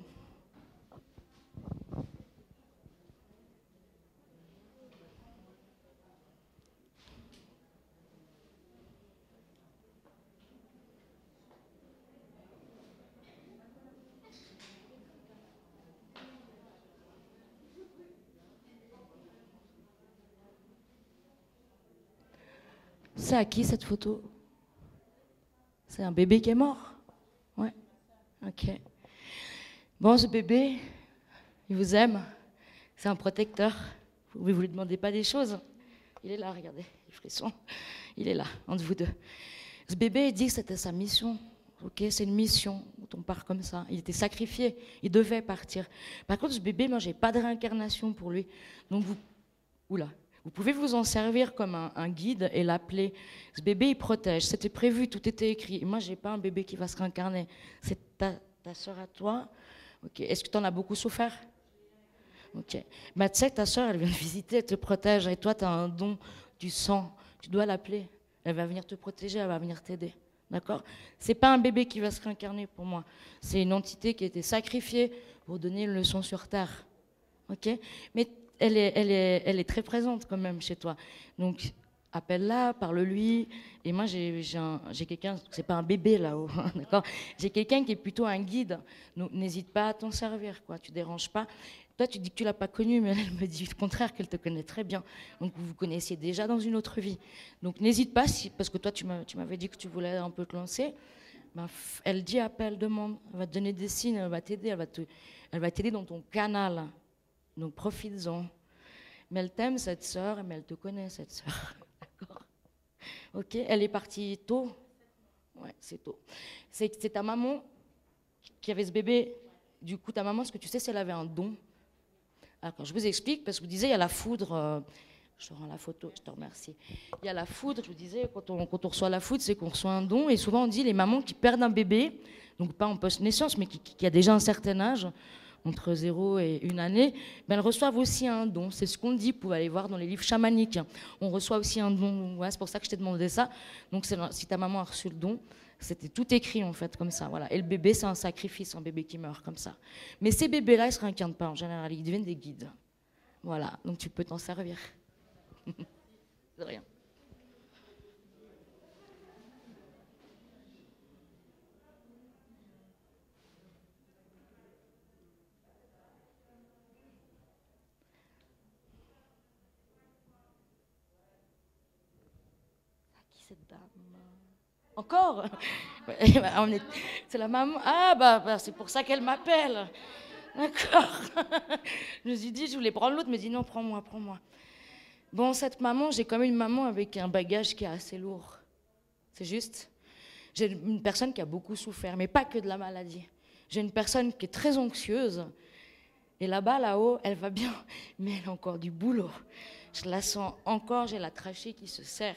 C'est à qui cette photo? C'est un bébé qui est mort? Ouais. Ok. Bon, ce bébé, il vous aime. C'est un protecteur. Vous ne lui demandez pas des choses. Il est là, regardez, les frissons. Il est là, entre vous deux. Ce bébé, il dit que c'était sa mission. Ok, c'est une mission quand on part comme ça. Il était sacrifié. Il devait partir. Par contre, ce bébé, moi, j'ai pas de réincarnation pour lui. Donc vous pouvez vous en servir comme un guide et l'appeler. Ce bébé, il protège. C'était prévu, tout était écrit. Et moi, j'ai pas un bébé qui va se réincarner. C'est ta sœur à toi. Ok. Est-ce que tu en as beaucoup souffert? Ok. Tu sais que ta sœur, elle vient de visiter, elle te protège. Et toi, tu as un don du sang. Tu dois l'appeler. Elle va venir te protéger, elle va venir t'aider. D'accord? C'est pas un bébé qui va se réincarner pour moi. C'est une entité qui a été sacrifiée pour donner une leçon sur Terre. Ok? Mais elle est très présente quand même chez toi. Donc, appelle-la, parle-lui. Et moi, j'ai quelqu'un, c'est pas un bébé là-haut, d'accord? J'ai quelqu'un qui est plutôt un guide. Donc, n'hésite pas à t'en servir, quoi. Tu déranges pas. Toi, tu dis que tu l'as pas connue, mais elle me dit le contraire, qu'elle te connaît très bien. Donc, vous vous connaissiez déjà dans une autre vie. Donc, n'hésite pas, parce que toi, tu m'avais dit que tu voulais un peu te lancer. Elle dit, appelle, demande. Elle va te donner des signes, elle va t'aider, elle va t'aider dans ton canal. Donc profites-en. Mais elle t'aime, cette sœur, mais elle te connaît, cette sœur. D'accord? Ok, elle est partie tôt. Ouais, c'est tôt. C'est ta maman qui avait ce bébé. Du coup, ta maman, ce que tu sais, c'est qu'elle avait un don. Alors, quand je vous explique, parce que vous disiez, il y a la foudre. Je te rends la photo, je te remercie. Il y a la foudre, je vous disais, quand on reçoit la foudre, c'est qu'on reçoit un don. Et souvent, on dit les mamans qui perdent un bébé, donc pas en post-naissance, mais qui a déjà un certain âge, entre 0 et 1 année, elles reçoivent aussi un don. C'est ce qu'on dit, vous pouvez aller voir dans les livres chamaniques. On reçoit aussi un don. Ouais, c'est pour ça que je t'ai demandé ça. Donc si ta maman a reçu le don, c'était tout écrit en fait, comme ça. Voilà. Et le bébé, c'est un sacrifice, un bébé qui meurt comme ça. Mais ces bébés-là, ils ne se réincarnent pas en général, ils deviennent des guides. Voilà, donc tu peux t'en servir. De rien. Cette dame. Encore? C'est la maman. Ah, c'est pour ça qu'elle m'appelle. D'accord. Je me suis dit, je voulais prendre l'autre, mais dit non, prends-moi. Bon, cette maman, j'ai quand même une maman avec un bagage qui est assez lourd. C'est juste. J'ai une personne qui a beaucoup souffert, mais pas que de la maladie. J'ai une personne qui est très anxieuse. Et là-haut, elle va bien, mais elle a encore du boulot. Je la sens encore, j'ai la trachée qui se serre.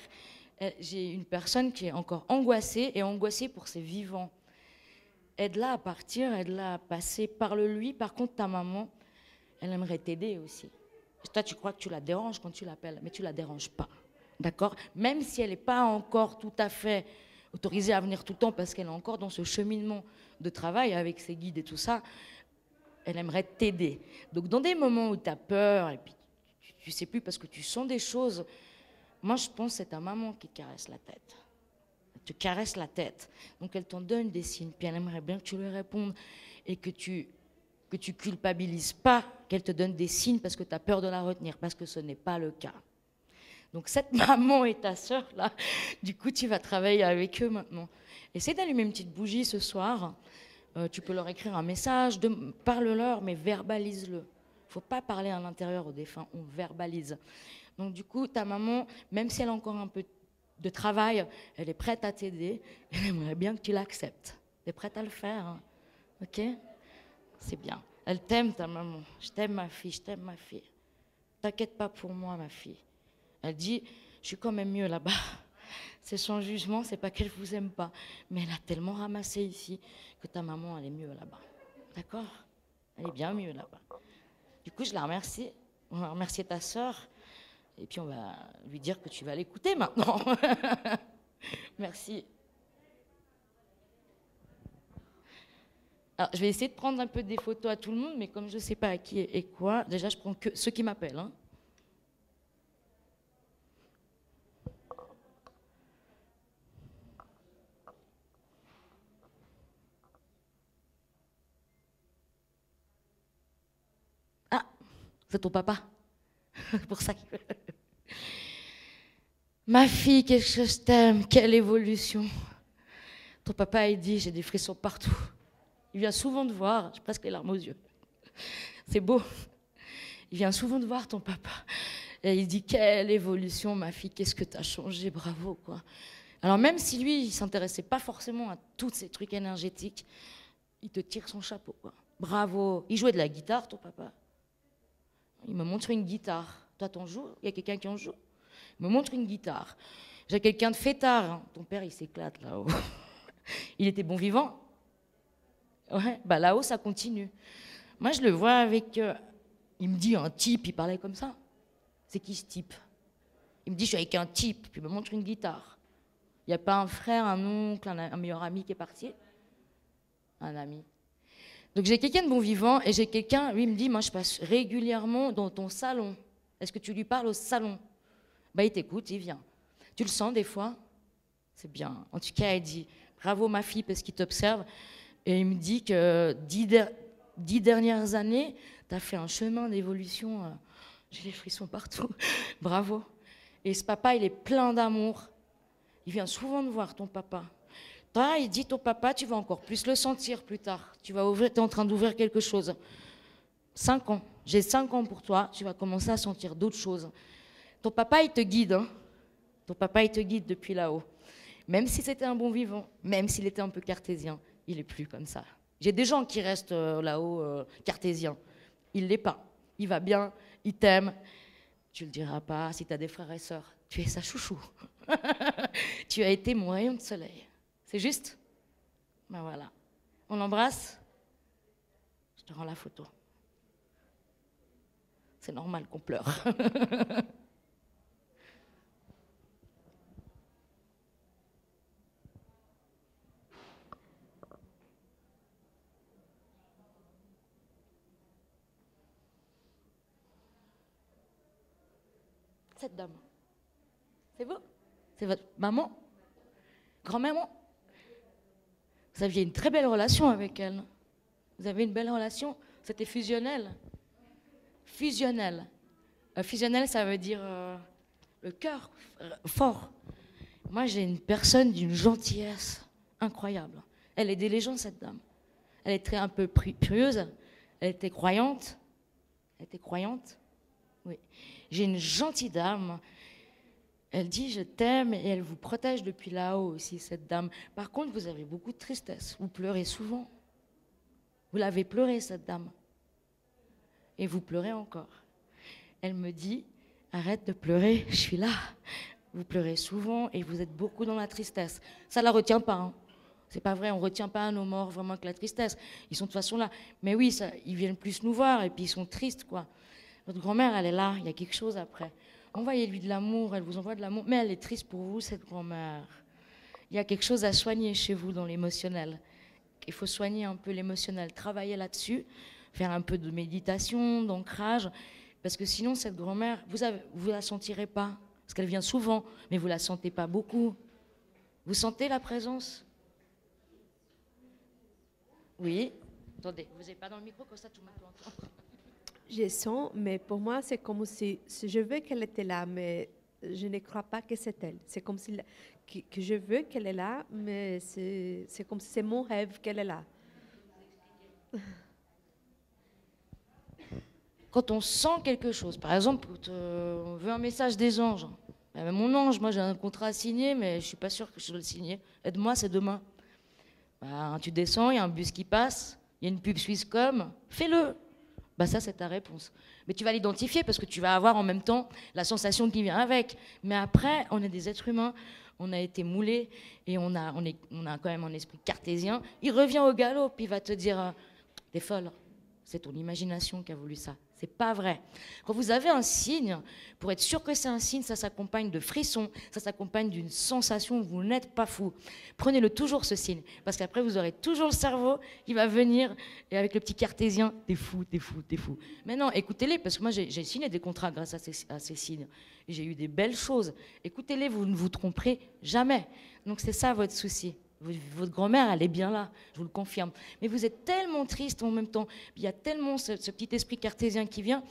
J'ai une personne qui est encore angoissée, et angoissée pour ses vivants. Aide-la à partir, aide-la à passer, parle-lui. Par contre, ta maman, elle aimerait t'aider aussi. Toi, tu crois que tu la déranges quand tu l'appelles, mais tu la déranges pas. D'accord? Même si elle n'est pas encore tout à fait autorisée à venir tout le temps parce qu'elle est encore dans ce cheminement de travail avec ses guides et tout ça, elle aimerait t'aider. Donc, dans des moments où tu as peur et puis tu ne sais plus parce que tu sens des choses, moi, je pense que c'est ta maman qui te caresse la tête. Elle te caresse la tête. Donc, elle t'en donne des signes. Puis elle aimerait bien que tu lui répondes et que tu culpabilises pas, qu'elle te donne des signes parce que tu as peur de la retenir, parce que ce n'est pas le cas. Donc, cette maman et ta sœur, là, du coup, tu vas travailler avec eux maintenant. Essaie d'allumer une petite bougie ce soir. Tu peux leur écrire un message, parle-leur, mais verbalise-le. Il ne faut pas parler à l'intérieur au défunt, on verbalise. Donc du coup, ta maman, même si elle a encore un peu de travail, elle est prête à t'aider. Elle aimerait bien que tu l'acceptes. Tu es prête à le faire, hein? Ok? C'est bien. Elle t'aime, ta maman. Je t'aime, ma fille, je t'aime, ma fille. T'inquiète pas pour moi, ma fille. Elle dit, je suis quand même mieux là-bas. C'est son jugement, c'est pas qu'elle vous aime pas. Mais elle a tellement ramassé ici que ta maman, elle est mieux là-bas. D'accord? Elle est bien mieux là-bas. Du coup, je la remercie. On va remercier ta sœur. Et puis, on va lui dire que tu vas l'écouter maintenant. Merci. Alors, je vais essayer de prendre un peu des photos à tout le monde, mais comme je ne sais pas à qui et quoi, déjà, je prends que ceux qui m'appellent. Hein. Ah, c'est ton papa. C'est pour ça que... Ma fille, qu'est-ce que je t'aime, quelle évolution. Ton papa, il dit, j'ai des frissons partout. Il vient souvent te voir, j'ai presque les larmes aux yeux. C'est beau. Il vient souvent te voir, ton papa. Et il dit, quelle évolution, ma fille, qu'est-ce que tu as changé, bravo, quoi. Alors même si lui, il ne s'intéressait pas forcément à tous ces trucs énergétiques, il te tire son chapeau, quoi. Bravo. Il jouait de la guitare, ton papa. Il me montre une guitare. Toi, t'en joues? Il y a quelqu'un qui en joue? Il me montre une guitare. J'ai quelqu'un de fêtard. Hein. Ton père, il s'éclate là-haut. Il était bon vivant? Ouais, bah là-haut, ça continue. Moi, je le vois avec... il me dit un type, il parlait comme ça. C'est qui ce type? Il me dit, je suis avec un type, puis il me montre une guitare. Il n'y a pas un frère, un oncle, un meilleur ami qui est parti? Un ami. Donc j'ai quelqu'un de bon vivant et j'ai quelqu'un, lui il me dit, moi je passe régulièrement dans ton salon. Est-ce que tu lui parles au salon? Bah il t'écoute, il vient. Tu le sens des fois? C'est bien. En tout cas, il dit, bravo ma fille parce qu'il t'observe. Et il me dit que 10 dernières années, tu as fait un chemin d'évolution. J'ai les frissons partout. Bravo. Et ce papa, il est plein d'amour. Il vient souvent me voir, ton papa. Toi, il dit, ton papa, tu vas encore plus le sentir plus tard. Tu vas ouvrir, tu es en train d'ouvrir quelque chose. 5 ans. J'ai 5 ans pour toi. Tu vas commencer à sentir d'autres choses. Ton papa, il te guide. Hein. Ton papa, il te guide depuis là-haut. Même si c'était un bon vivant, même s'il était un peu cartésien, il n'est plus comme ça. J'ai des gens qui restent là-haut cartésiens. Il ne l'est pas. Il va bien, il t'aime. Tu ne le diras pas si tu as des frères et sœurs. Tu es sa chouchou. Tu as été mon rayon de soleil. C'est juste? Ben voilà. On l'embrasse? Je te rends la photo. C'est normal qu'on pleure. Cette dame. C'est vous? C'est votre maman? Grand-maman? Vous aviez une très belle relation avec elle. Vous avez une belle relation? C'était fusionnel? Fusionnel. Fusionnel, ça veut dire le cœur fort. Moi, j'ai une personne d'une gentillesse incroyable. Elle aidait les gens, cette dame. Elle était un peu pieuse. Elle était croyante. Elle était croyante? Oui. J'ai une gentille dame. Elle dit, je t'aime, et elle vous protège depuis là-haut aussi, cette dame. Par contre, vous avez beaucoup de tristesse. Vous pleurez souvent. Vous l'avez pleuré, cette dame. Et vous pleurez encore. Elle me dit, arrête de pleurer, je suis là. vous pleurez souvent et vous êtes beaucoup dans la tristesse. Ça ne la retient pas. Hein. C'est pas vrai, on ne retient pas nos morts vraiment que la tristesse. Ils sont de toute façon là. Mais oui, ça, ils viennent plus nous voir et puis ils sont tristes, quoi. Votre grand-mère, elle est là, il y a quelque chose après. Envoyez-lui de l'amour, elle vous envoie de l'amour. Mais elle est triste pour vous, cette grand-mère. Il y a quelque chose à soigner chez vous dans l'émotionnel. Il faut soigner un peu l'émotionnel, travailler là-dessus, faire un peu de méditation, d'ancrage. Parce que sinon, cette grand-mère, vous ne la sentirez pas. Parce qu'elle vient souvent, mais vous ne la sentez pas beaucoup. Vous sentez la présence? Oui. Attendez, vous n'êtes pas dans le micro, comme ça tout le monde peut entendre. Je sens, mais pour moi, c'est comme si je veux qu'elle était là, mais je ne crois pas que c'est elle. C'est comme si que je veux qu'elle est là, mais c'est comme si c'est mon rêve qu'elle est là. Quand on sent quelque chose, par exemple, on veut un message des anges. Mon ange, moi j'ai un contrat à signer, mais je ne suis pas sûre que je dois le signer. Aide-moi, c'est demain. Bah, tu descends, il y a un bus qui passe, il y a une pub Swisscom, fais-le. Bah, ça, c'est ta réponse. Mais tu vas l'identifier parce que tu vas avoir en même temps la sensation qui vient avec. Mais après, on est des êtres humains, on a été moulés et on a quand même un esprit cartésien. Il revient au galop, puis il va te dire t'es folle. C'est ton imagination qui a voulu ça. C'est pas vrai. Quand vous avez un signe, pour être sûr que c'est un signe, ça s'accompagne de frissons, ça s'accompagne d'une sensation où vous n'êtes pas fou. Prenez-le toujours ce signe, parce qu'après vous aurez toujours le cerveau qui va venir et avec le petit cartésien, t'es fou, t'es fou, t'es fou. Mais non, écoutez-les, parce que moi j'ai signé des contrats grâce à ces signes. Et j'ai eu des belles choses. Écoutez-les, vous ne vous tromperez jamais. Donc c'est ça votre souci. Votre grand-mère, elle est bien là, je vous le confirme. Mais vous êtes tellement triste en même temps. Il y a tellement ce petit esprit cartésien qui vient.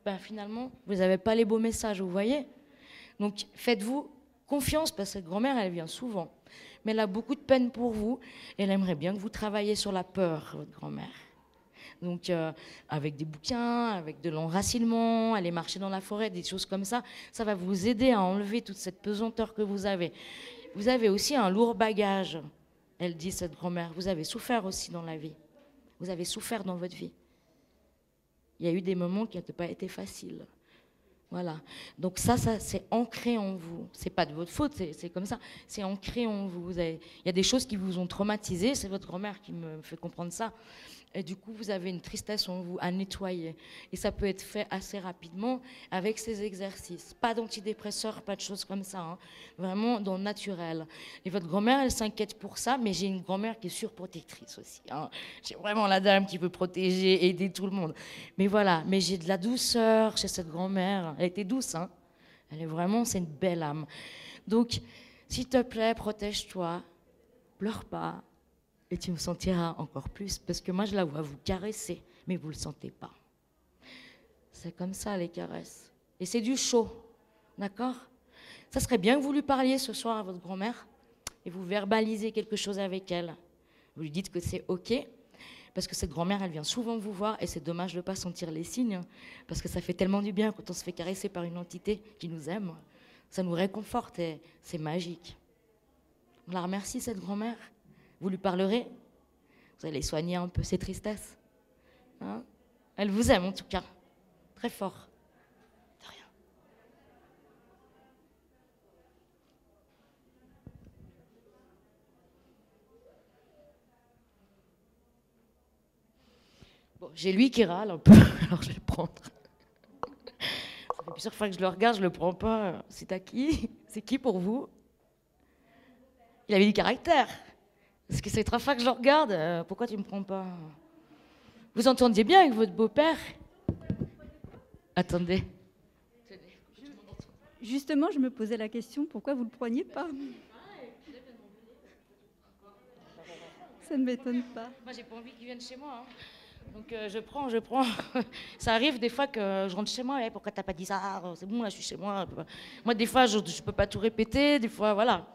Ben, finalement, vous n'avez pas les beaux messages, vous voyez. Donc, faites-vous confiance, parce que cette grand-mère, elle vient souvent. Mais elle a beaucoup de peine pour vous. Et elle aimerait bien que vous travailliez sur la peur, votre grand-mère. Donc, avec des bouquins, avec de l'enracinement, aller marcher dans la forêt, des choses comme ça, ça va vous aider à enlever toute cette pesanteur que vous avez. Vous avez aussi un lourd bagage, elle dit, cette grand-mère. Vous avez souffert aussi dans la vie. Vous avez souffert dans votre vie. Il y a eu des moments qui n'ont pas été faciles. Voilà. Donc ça c'est ancré en vous. C'est pas de votre faute, c'est comme ça. C'est ancré en vous. Il y a des choses qui vous ont traumatisé. C'est votre grand-mère qui me fait comprendre ça. Et du coup, vous avez une tristesse en vous à nettoyer. Et ça peut être fait assez rapidement avec ces exercices. Pas d'antidépresseurs, pas de choses comme ça. Hein. Vraiment dans le naturel. Et votre grand-mère, elle s'inquiète pour ça, mais j'ai une grand-mère qui est surprotectrice aussi. Hein. J'ai vraiment la dame qui veut protéger, aider tout le monde. Mais voilà, mais j'ai de la douceur chez cette grand-mère. Elle était douce, hein. Elle est vraiment, c'est une belle âme. Donc, s'il te plaît, protège-toi, pleure pas. Et tu me sentiras encore plus, parce que moi, je la vois vous caresser, mais vous ne le sentez pas. C'est comme ça, les caresses. Et c'est du chaud, d'accord? Ça serait bien que vous lui parliez ce soir à votre grand-mère, et vous verbalisez quelque chose avec elle. Vous lui dites que c'est OK, parce que cette grand-mère, elle vient souvent vous voir, et c'est dommage de ne pas sentir les signes, parce que ça fait tellement du bien quand on se fait caresser par une entité qui nous aime. Ça nous réconforte, et c'est magique. On la remercie, cette grand-mère. Vous lui parlerez, vous allez soigner un peu ses tristesses. Hein? Elle vous aime en tout cas, très fort. De rien. Bon, j'ai lui qui râle un peu, alors je vais le prendre. Ça fait plusieurs fois que je le regarde, je le prends pas. C'est à qui? C'est qui pour vous? Il avait du caractère. Parce que c'est 3 fois que je le regarde, pourquoi tu ne me prends pas? Vous entendiez bien avec votre beau-père? Attendez. Justement, je me posais la question, pourquoi vous ne le preniez pas? Ça ne m'étonne pas. Moi, j'ai pas envie qu'il vienne chez moi. Hein. Donc, je prends. Ça arrive des fois que je rentre chez moi. Pourquoi t'as pas dit ça? C'est bon, là, je suis chez moi. Moi, des fois, je ne peux pas tout répéter. Des fois, voilà.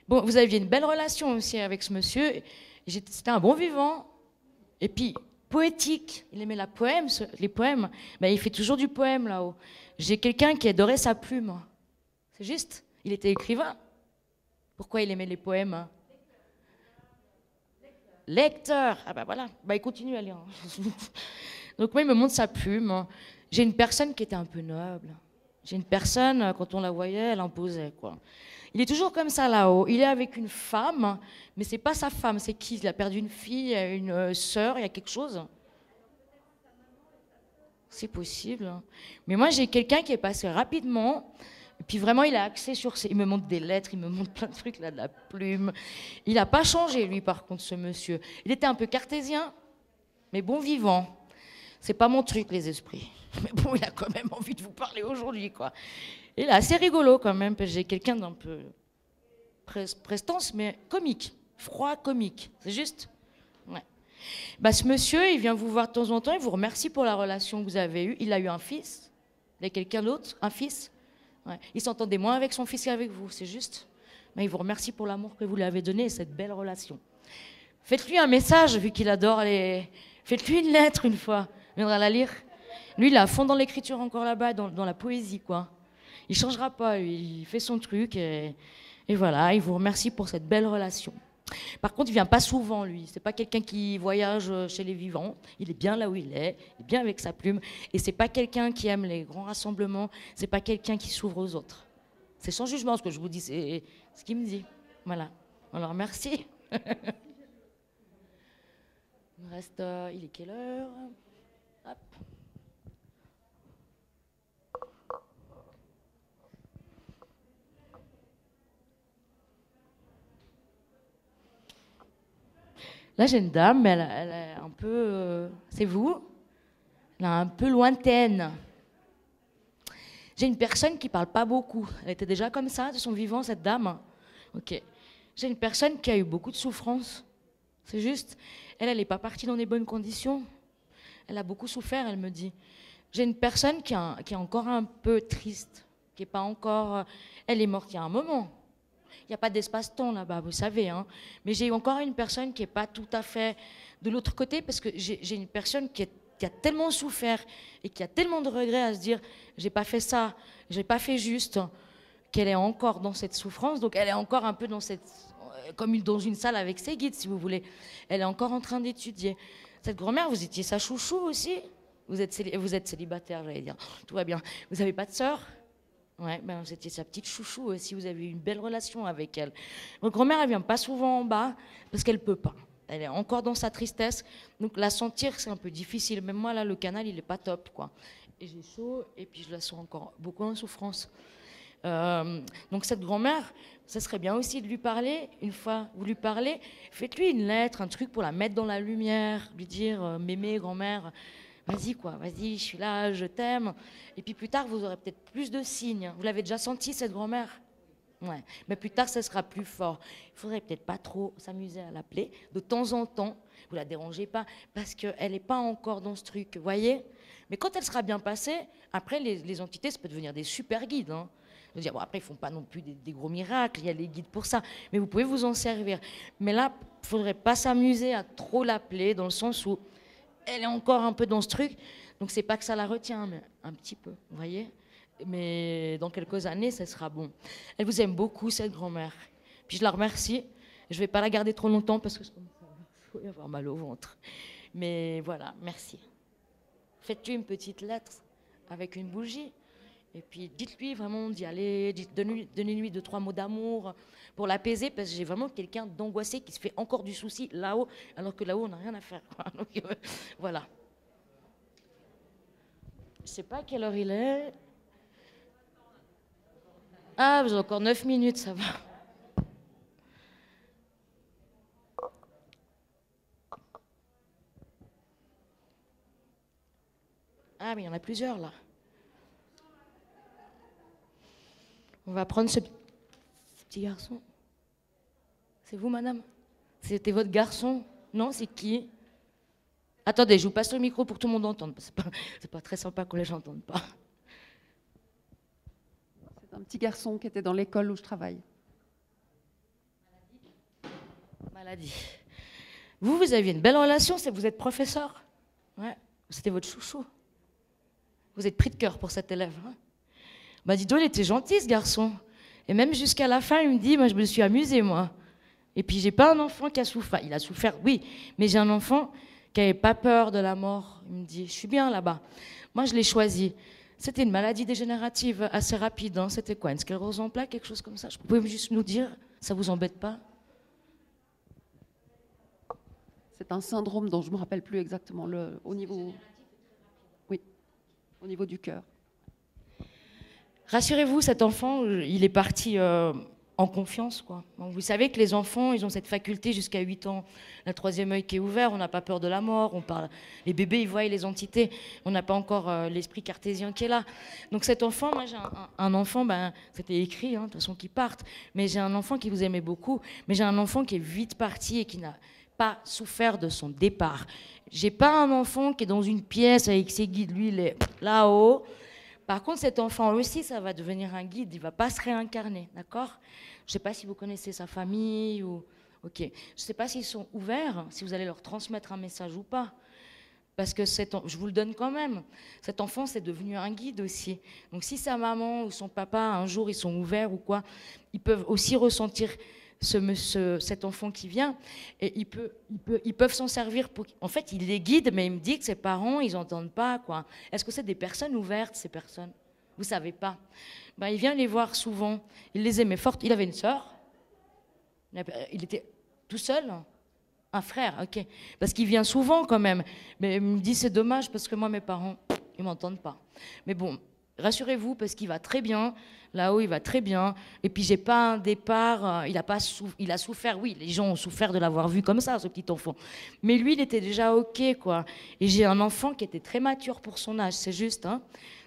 Bon, vous aviez une belle relation aussi avec ce monsieur. C'était un bon vivant. Et puis, poétique. Il aimait les poèmes. Ben, il fait toujours du poème là-haut. J'ai quelqu'un qui adorait sa plume. C'est juste. Il était écrivain. Pourquoi il aimait les poèmes? Lecteur. Ah ben voilà. Ben, il continue à lire. Donc moi, il me montre sa plume. J'ai une personne qui était un peu noble. J'ai une personne, quand on la voyait, elle imposait, quoi. Il est toujours comme ça là-haut. Il est avec une femme, mais c'est pas sa femme. C'est qui? Il a perdu une fille, une sœur, il y a quelque chose. C'est possible. Mais moi, j'ai quelqu'un qui est passé rapidement. Et puis vraiment, il a axé sur il me montre des lettres, il me montre plein de trucs, là, de la plume. Il n'a pas changé, lui, par contre, ce monsieur. Il était un peu cartésien, mais bon vivant. C'est pas mon truc, les esprits. Mais bon, il a quand même envie de vous parler aujourd'hui, quoi. Il est assez rigolo, quand même, parce que j'ai quelqu'un d'un peu prestance, mais comique. Froid, comique. C'est juste? Ouais. Bah, ce monsieur, il vient vous voir de temps en temps, il vous remercie pour la relation que vous avez eue. Il a eu un fils. Il a quelqu'un d'autre, un fils. Ouais. Il s'entendait moins avec son fils qu'avec vous, c'est juste. Mais il vous remercie pour l'amour que vous lui avez donné et cette belle relation. Faites-lui un message, vu qu'il adore les... Faites-lui une lettre une fois. Il viendra la lire. Lui, il est à fond dans l'écriture encore là-bas, dans la poésie, quoi. Il changera pas, lui. Il fait son truc et voilà, il vous remercie pour cette belle relation. Par contre, il vient pas souvent, lui. C'est pas quelqu'un qui voyage chez les vivants. Il est bien là où il est bien avec sa plume. Et c'est pas quelqu'un qui aime les grands rassemblements. C'est pas quelqu'un qui s'ouvre aux autres. C'est sans jugement ce que je vous dis, c'est ce qu'il me dit. Voilà. Alors merci. Il me reste, il est quelle heure? Hop. Là, j'ai une dame, mais elle est un peu... c'est vous? Elle est un peu lointaine. J'ai une personne qui ne parle pas beaucoup. Elle était déjà comme ça de son vivant, cette dame. Ok. J'ai une personne qui a eu beaucoup de souffrance. C'est juste. Elle n'est pas partie dans des bonnes conditions. Elle a beaucoup souffert, elle me dit. J'ai une personne qui est encore un peu triste, qui n'est pas encore... Elle est morte il y a un moment. Il n'y a pas d'espace-temps là-bas, vous savez. Hein. Mais j'ai encore une personne qui n'est pas tout à fait de l'autre côté, parce que j'ai une personne qui a tellement souffert et qui a tellement de regrets à se dire « j'ai pas fait ça, j'ai pas fait juste », qu'elle est encore dans cette souffrance. Donc elle est encore un peu dans comme dans une salle avec ses guides, si vous voulez. Elle est encore en train d'étudier. Cette grand-mère, vous étiez sa chouchou aussi? Vous êtes célibataire, j'allais dire. Tout va bien. Vous n'avez pas de sœur? Ouais, ben c'était sa petite chouchou aussi, vous avez eu une belle relation avec elle. Votre grand-mère, elle vient pas souvent en bas parce qu'elle peut pas. Elle est encore dans sa tristesse, donc la sentir, c'est un peu difficile. Même moi, là, le canal, il est pas top, quoi. Et j'ai chaud, et puis je la sens encore beaucoup en souffrance. Donc cette grand-mère, ça serait bien aussi de lui parler. Une fois vous lui parlez, faites-lui une lettre, un truc pour la mettre dans la lumière, lui dire mémé, grand-mère, vas-y quoi, vas-y, je suis là, je t'aime. Et puis plus tard, vous aurez peut-être plus de signes. Vous l'avez déjà senti, cette grand-mère? Ouais. Mais plus tard, ça sera plus fort. Il faudrait peut-être pas trop s'amuser à l'appeler. De temps en temps, vous la dérangez pas, parce qu'elle n'est pas encore dans ce truc, vous voyez? Mais quand elle sera bien passée, après, les entités, ça peut devenir des super guides. Hein. Je veux dire, bon, après, ils ne font pas non plus des gros miracles, il y a les guides pour ça. Mais vous pouvez vous en servir. Mais là, il ne faudrait pas s'amuser à trop l'appeler, dans le sens où elle est encore un peu dans ce truc. Donc, c'est pas que ça la retient, mais un petit peu, vous voyez? Mais dans quelques années, ça sera bon. Elle vous aime beaucoup, cette grand-mère. Puis je la remercie. Je ne vais pas la garder trop longtemps parce que ça va avoir mal au ventre. Mais voilà, merci. Faites-lui une petite lettre avec une bougie. Et puis dites-lui vraiment d'y aller, donnez-lui 2-3 mots d'amour pour l'apaiser, parce que j'ai vraiment quelqu'un d'angoissé qui se fait encore du souci là-haut, alors que là-haut, on n'a rien à faire. Donc, voilà. Je ne sais pas à quelle heure il est. Ah, vous avez encore 9 minutes, ça va. Ah, mais il y en a plusieurs, là. On va prendre ce petit garçon. C'est vous, madame? C'était votre garçon? Non, c'est qui? Attendez, je vous passe le micro pour que tout le monde entende. C'est pas très sympa que les gens n'entendent pas. C'est un petit garçon qui était dans l'école où je travaille. Maladie. Vous aviez une belle relation, vous êtes professeur? Ouais, c'était votre chouchou. Vous êtes pris de cœur pour cet élève. Hein? Bah dis donc, il était gentil ce garçon. Et même jusqu'à la fin, il me dit, moi je me suis amusée moi. Et puis j'ai pas un enfant qui a souffert. Il a souffert, oui, mais j'ai un enfant qui n'avait pas peur de la mort. Il me dit, je suis bien là-bas. Moi je l'ai choisi. C'était une maladie dégénérative assez rapide. Hein. C'était quoi? Une sclérose en plaques, quelque chose comme ça? Vous pouvez juste nous dire? Ça vous embête pas? C'est un syndrome dont je ne me rappelle plus exactement au niveau... Oui, au niveau du cœur. Rassurez-vous, cet enfant, il est parti en confiance, quoi. Donc, vous savez que les enfants, ils ont cette faculté jusqu'à 8 ans. Le troisième œil qui est ouvert, on n'a pas peur de la mort. Les bébés, ils voient les entités. On n'a pas encore l'esprit cartésien qui est là. Donc cet enfant, moi j'ai un enfant, ben, c'était écrit, hein, de toute façon, qu'il parte. Mais j'ai un enfant qui vous aimait beaucoup. Mais j'ai un enfant qui est vite parti et qui n'a pas souffert de son départ. J'ai pas un enfant qui est dans une pièce avec ses guides. Lui, il est là-haut. Par contre, cet enfant aussi, ça va devenir un guide, il ne va pas se réincarner, d'accord? Je ne sais pas si vous connaissez sa famille ou... Ok. Je ne sais pas s'ils sont ouverts, si vous allez leur transmettre un message ou pas. Parce que je vous le donne quand même. Cet enfant, c'est devenu un guide aussi. Donc si sa maman ou son papa, un jour, ils sont ouverts ou quoi, ils peuvent aussi ressentir cet enfant qui vient, et ils peuvent s'en servir pour... En fait, il les guide, mais il me dit que ses parents, ils n'entendent pas, quoi. Est-ce que c'est des personnes ouvertes, ces personnes? Vous savez pas. Ben, il vient les voir souvent. Il les aimait fort. Il avait une sœur. Il était tout seul. Un frère, ok. Parce qu'il vient souvent quand même. Mais il me dit, c'est dommage, parce que moi, mes parents, ils m'entendent pas. Mais bon, rassurez-vous, parce qu'il va très bien. Là-haut, il va très bien. Et puis, j'ai pas un départ. Il a souffert. Oui, les gens ont souffert de l'avoir vu comme ça, ce petit enfant. Mais lui, il était déjà OK, quoi. Et j'ai un enfant qui était très mature pour son âge, c'est juste. Hein.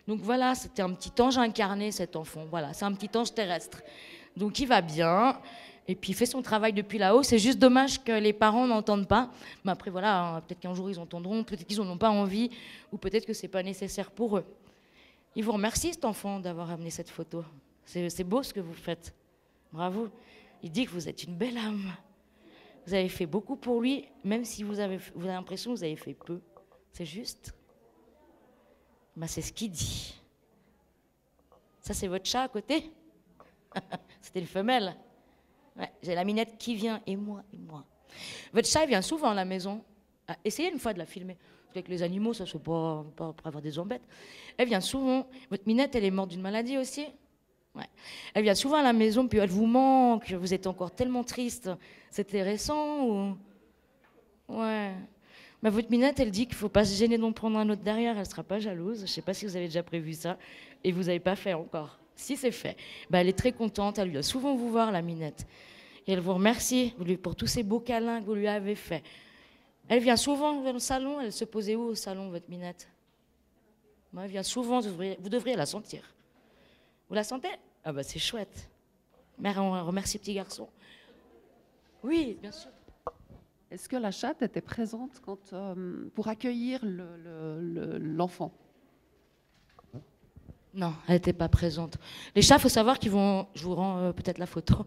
Donc voilà, c'était un petit ange incarné, cet enfant. Voilà, c'est un petit ange terrestre. Donc, il va bien. Et puis, il fait son travail depuis là-haut. C'est juste dommage que les parents n'entendent pas. Mais après, voilà, hein, peut-être qu'un jour, ils entendront. Peut-être qu'ils n'en ont pas envie. Ou peut-être que ce n'est pas nécessaire pour eux. Il vous remercie, cet enfant, d'avoir amené cette photo. C'est beau ce que vous faites. Bravo. Il dit que vous êtes une belle âme. Vous avez fait beaucoup pour lui, même si vous avez l'impression que vous avez fait peu. C'est juste. Ben, c'est ce qu'il dit. Ça, c'est votre chat à côté? C'était le femelle. Ouais, j'ai la minette qui vient, et moi, et moi. Votre chat vient souvent à la maison. Essayez une fois de la filmer. Avec les animaux, ça ne se fait pas pour avoir des embêtes. Elle vient souvent. Votre minette, elle est morte d'une maladie aussi? Ouais. Elle vient souvent à la maison, puis elle vous manque. Vous êtes encore tellement triste. C'était récent ou... Ouais. Mais votre minette, elle dit qu'il ne faut pas se gêner d'en prendre un autre derrière. Elle ne sera pas jalouse. Je ne sais pas si vous avez déjà prévu ça. Et vous n'avez pas fait encore. Si c'est fait, ben, elle est très contente. Elle lui a souvent vous voir, la minette. Et elle vous remercie pour tous ces beaux câlins que vous lui avez faits. Elle vient souvent vers le salon. Elle se posait où au salon, votre minette? Moi, elle vient souvent. Vous devriez la sentir. Vous la sentez? Ah bah c'est chouette. Mère, on remercie petit garçon. Oui, bien sûr. Est-ce que la chatte était présente pour accueillir l'enfant? Non, elle n'était pas présente. Les chats, il faut savoir qu'ils vont... Je vous rends peut-être la photo.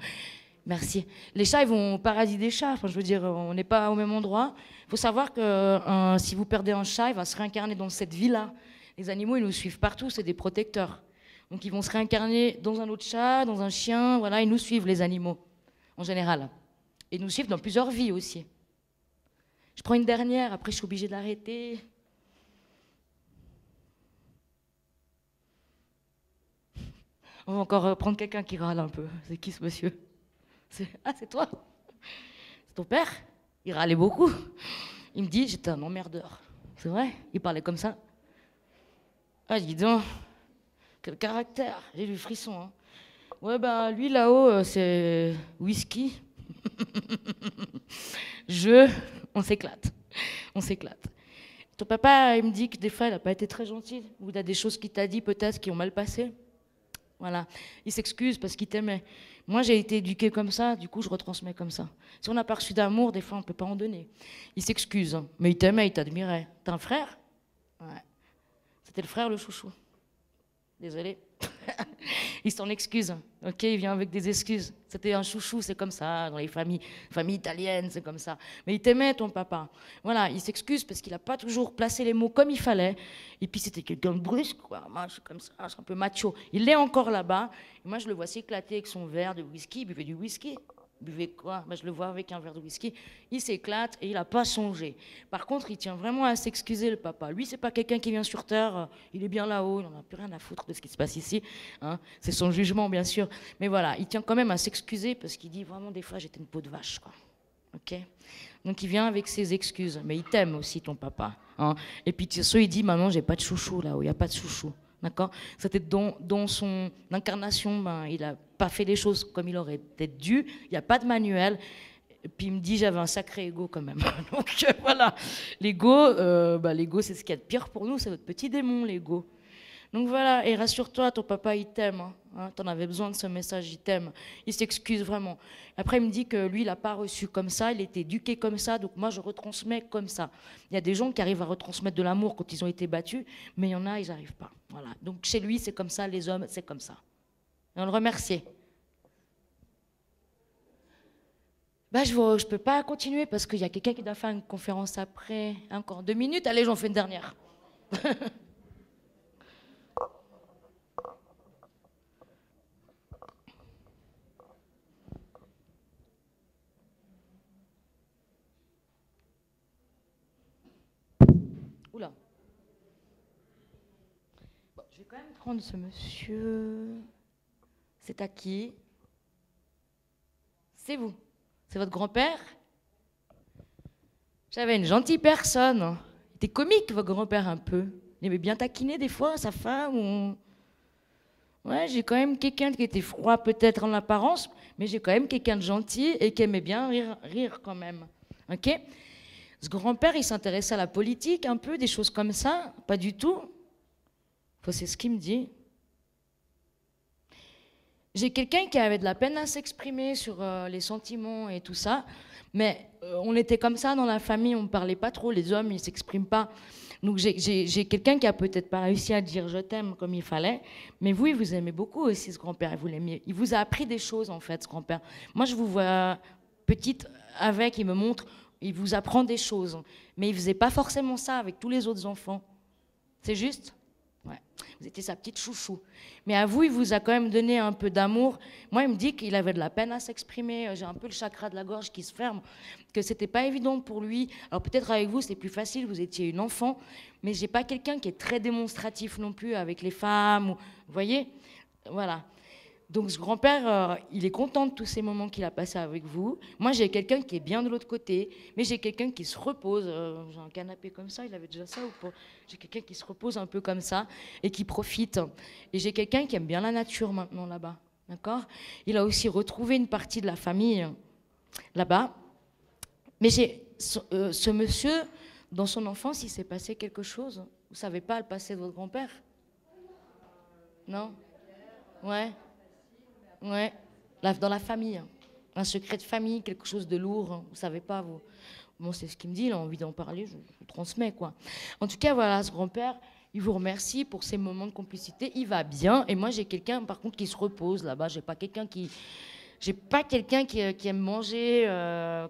Merci. Les chats, ils vont au paradis des chats. Enfin, je veux dire, on n'est pas au même endroit. Il faut savoir que si vous perdez un chat, il va se réincarner dans cette vie-là. Les animaux, ils nous suivent partout, c'est des protecteurs. Donc, ils vont se réincarner dans un autre chat, dans un chien. Voilà, ils nous suivent, les animaux, en général. Et ils nous suivent dans plusieurs vies aussi. Je prends une dernière, après je suis obligée d'arrêter. On va encore prendre quelqu'un qui râle un peu. C'est qui ce monsieur? Ah, c'est toi? C'est ton père? Il râlait beaucoup. Il me dit, j'étais un emmerdeur. C'est vrai? Il parlait comme ça. Ah, dis donc, quel caractère. J'ai eu le frisson. Hein. Ouais, ben, lui, là-haut, c'est whisky. On s'éclate. On s'éclate. Ton papa, il me dit que des fois, il n'a pas été très gentil. Ou il y a des choses qu'il t'a dit, peut-être, qui ont mal passé. Voilà. Il s'excuse parce qu'il t'aimait. Moi, j'ai été éduquée comme ça, du coup, je retransmets comme ça. Si on n'a pas reçu d'amour, des fois, on ne peut pas en donner. Il s'excuse, hein. Mais il t'aimait, il t'admirait. T'as un frère? Ouais. C'était le frère, le chouchou. Désolé. Il s'en excuse. Ok, il vient avec des excuses. C'était un chouchou, c'est comme ça, dans les familles italiennes, c'est comme ça. Mais il t'aimait, ton papa. Voilà, il s'excuse parce qu'il n'a pas toujours placé les mots comme il fallait. Et puis c'était quelqu'un de brusque, quoi. Moi, je suis comme ça, je suis un peu macho. Il est encore là-bas. Et moi, je le vois s'éclater avec son verre de whisky. Il buvait du whisky. buvez quoi? Ben, je le vois avec un verre de whisky. Il s'éclate et il n'a pas changé. Par contre, il tient vraiment à s'excuser, le papa. Lui, c'est pas quelqu'un qui vient sur Terre. Il est bien là-haut. Il n'en a plus rien à foutre de ce qui se passe ici. Hein. C'est son jugement, bien sûr. Mais voilà, il tient quand même à s'excuser parce qu'il dit vraiment, des fois, j'étais une peau de vache, quoi. Ok. Donc, il vient avec ses excuses. Mais il t'aime aussi, ton papa. Hein. Et puis, il dit, maman, j'ai pas de chouchou là-haut. Il n'y a pas de chouchou. D'accord. C'était dans son incarnation, ben, il n'a pas fait les choses comme il aurait peut-être dû. Il n'y a pas de manuel. Et puis il me dit, j'avais un sacré ego quand même. Donc voilà, l'ego, c'est ce qu'il y a de pire pour nous, c'est notre petit démon, l'ego. Donc voilà, et rassure-toi, ton papa, il t'aime. Hein, t'en avais besoin de ce message, il t'aime. Il s'excuse vraiment. Après, il me dit que lui, il n'a pas reçu comme ça, il était éduqué comme ça, donc moi, je retransmets comme ça. Il y a des gens qui arrivent à retransmettre de l'amour quand ils ont été battus, mais il y en a, ils n'arrivent pas. Voilà. Donc chez lui, c'est comme ça, les hommes, c'est comme ça. Et on le remercie. Bah, je ne peux pas continuer parce qu'il y a quelqu'un qui doit faire une conférence après. Encore 2 minutes, allez, j'en fais une dernière. Oula. Bon, je vais quand même prendre ce monsieur. C'est à qui? C'est vous. C'est votre grand-père? J'avais une gentille personne. Il était comique, votre grand-père, un peu. Il aimait bien taquiner des fois sa femme. Ou... Ouais, j'ai quand même quelqu'un qui était froid peut-être en apparence, mais j'ai quand même quelqu'un de gentil et qui aimait bien rire quand même. Ok? Ce grand-père, il s'intéressait à la politique un peu, des choses comme ça? Pas du tout. Enfin, c'est ce qu'il me dit. J'ai quelqu'un qui avait de la peine à s'exprimer sur les sentiments et tout ça, mais on était comme ça dans la famille, on ne parlait pas trop, les hommes, ils ne s'expriment pas. Donc j'ai quelqu'un qui a peut-être pas réussi à dire « je t'aime » comme il fallait, mais vous, il vous aimait beaucoup aussi, ce grand-père, il vous a appris des choses, en fait, ce grand-père. Moi, je vous vois petite avec, il me montre, il vous apprend des choses, mais il ne faisait pas forcément ça avec tous les autres enfants. C'est juste ? Ouais. Vous étiez sa petite chouchou. Mais à vous, il vous a quand même donné un peu d'amour. Moi, il me dit qu'il avait de la peine à s'exprimer. J'ai un peu le chakra de la gorge qui se ferme, que c'était pas évident pour lui. Alors peut-être avec vous, c'était plus facile, vous étiez une enfant, mais j'ai pas quelqu'un qui est très démonstratif non plus avec les femmes. Vous voyez? Voilà. Donc ce grand-père, il est content de tous ces moments qu'il a passés avec vous. Moi, j'ai quelqu'un qui est bien de l'autre côté, mais j'ai quelqu'un qui se repose. J'ai un canapé comme ça, il avait déjà ça ou pas? J'ai quelqu'un qui se repose un peu comme ça et qui profite. Et j'ai quelqu'un qui aime bien la nature maintenant là-bas. D'accord? Il a aussi retrouvé une partie de la famille là-bas. Mais ce monsieur, dans son enfance, il s'est passé quelque chose. Vous ne savez pas le passé de votre grand-père? Non? Ouais. Ouais, dans la famille, un secret de famille, quelque chose de lourd, vous savez pas, vous. Bon, c'est ce qu'il me dit, il a envie d'en parler, je vous transmets, quoi. En tout cas, voilà, ce grand-père, il vous remercie pour ces moments de complicité, il va bien, et moi, j'ai quelqu'un, par contre, qui se repose là-bas, j'ai pas quelqu'un qui aime manger,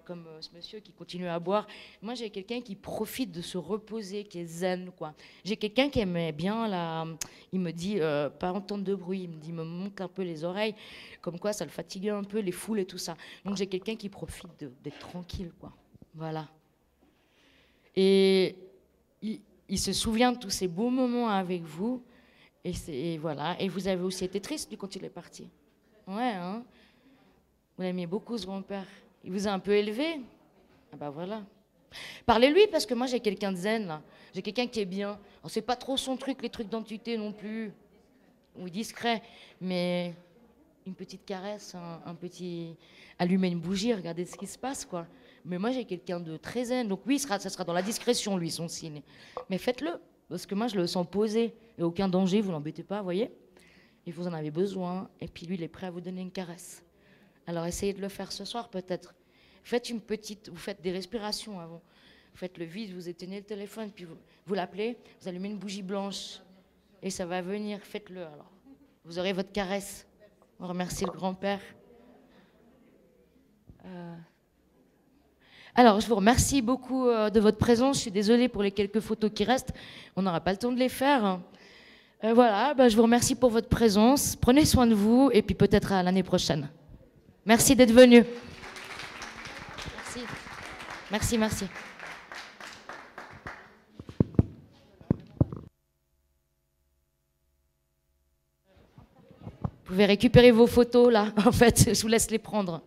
comme ce monsieur qui continue à boire. Moi, j'ai quelqu'un qui profite de se reposer, qui est zen, quoi. J'ai quelqu'un qui aimait bien, il me dit, pas entendre de bruit, il me dit, il me monte un peu les oreilles, comme quoi ça le fatiguait un peu, les foules et tout ça. Donc, j'ai quelqu'un qui profite d'être tranquille, quoi. Voilà. Et il se souvient de tous ces beaux moments avec vous, et voilà. Et vous avez aussi été triste quand il est parti. Ouais, hein. Vous l'aimiez beaucoup, ce grand-père. Il vous a un peu élevé. Ah ben voilà. Parlez-lui, parce que moi, j'ai quelqu'un de zen, là. J'ai quelqu'un qui est bien. Alors, c'est pas trop son truc, les trucs d'entité non plus. Oui, discret. Mais une petite caresse, un petit... Allumer une bougie, regardez ce qui se passe, quoi. Mais moi, j'ai quelqu'un de très zen. Donc oui, ça sera dans la discrétion, lui, son signe. Mais faites-le, parce que moi, je le sens posé. Et aucun danger, vous l'embêtez pas, vous voyez. Et vous en avez besoin. Et puis lui, il est prêt à vous donner une caresse. Alors essayez de le faire ce soir peut-être. Vous faites des respirations avant. Vous faites le vide, vous éteignez le téléphone, puis vous l'appelez, vous allumez une bougie blanche et ça va venir. Faites-le alors. Vous aurez votre caresse. On remercie le grand-père. Alors je vous remercie beaucoup de votre présence. Je suis désolée pour les quelques photos qui restent. On n'aura pas le temps de les faire. Voilà, je vous remercie pour votre présence. Prenez soin de vous et puis peut-être à l'année prochaine. Merci d'être venu. Merci. Merci, merci. Vous pouvez récupérer vos photos là. En fait, je vous laisse les prendre.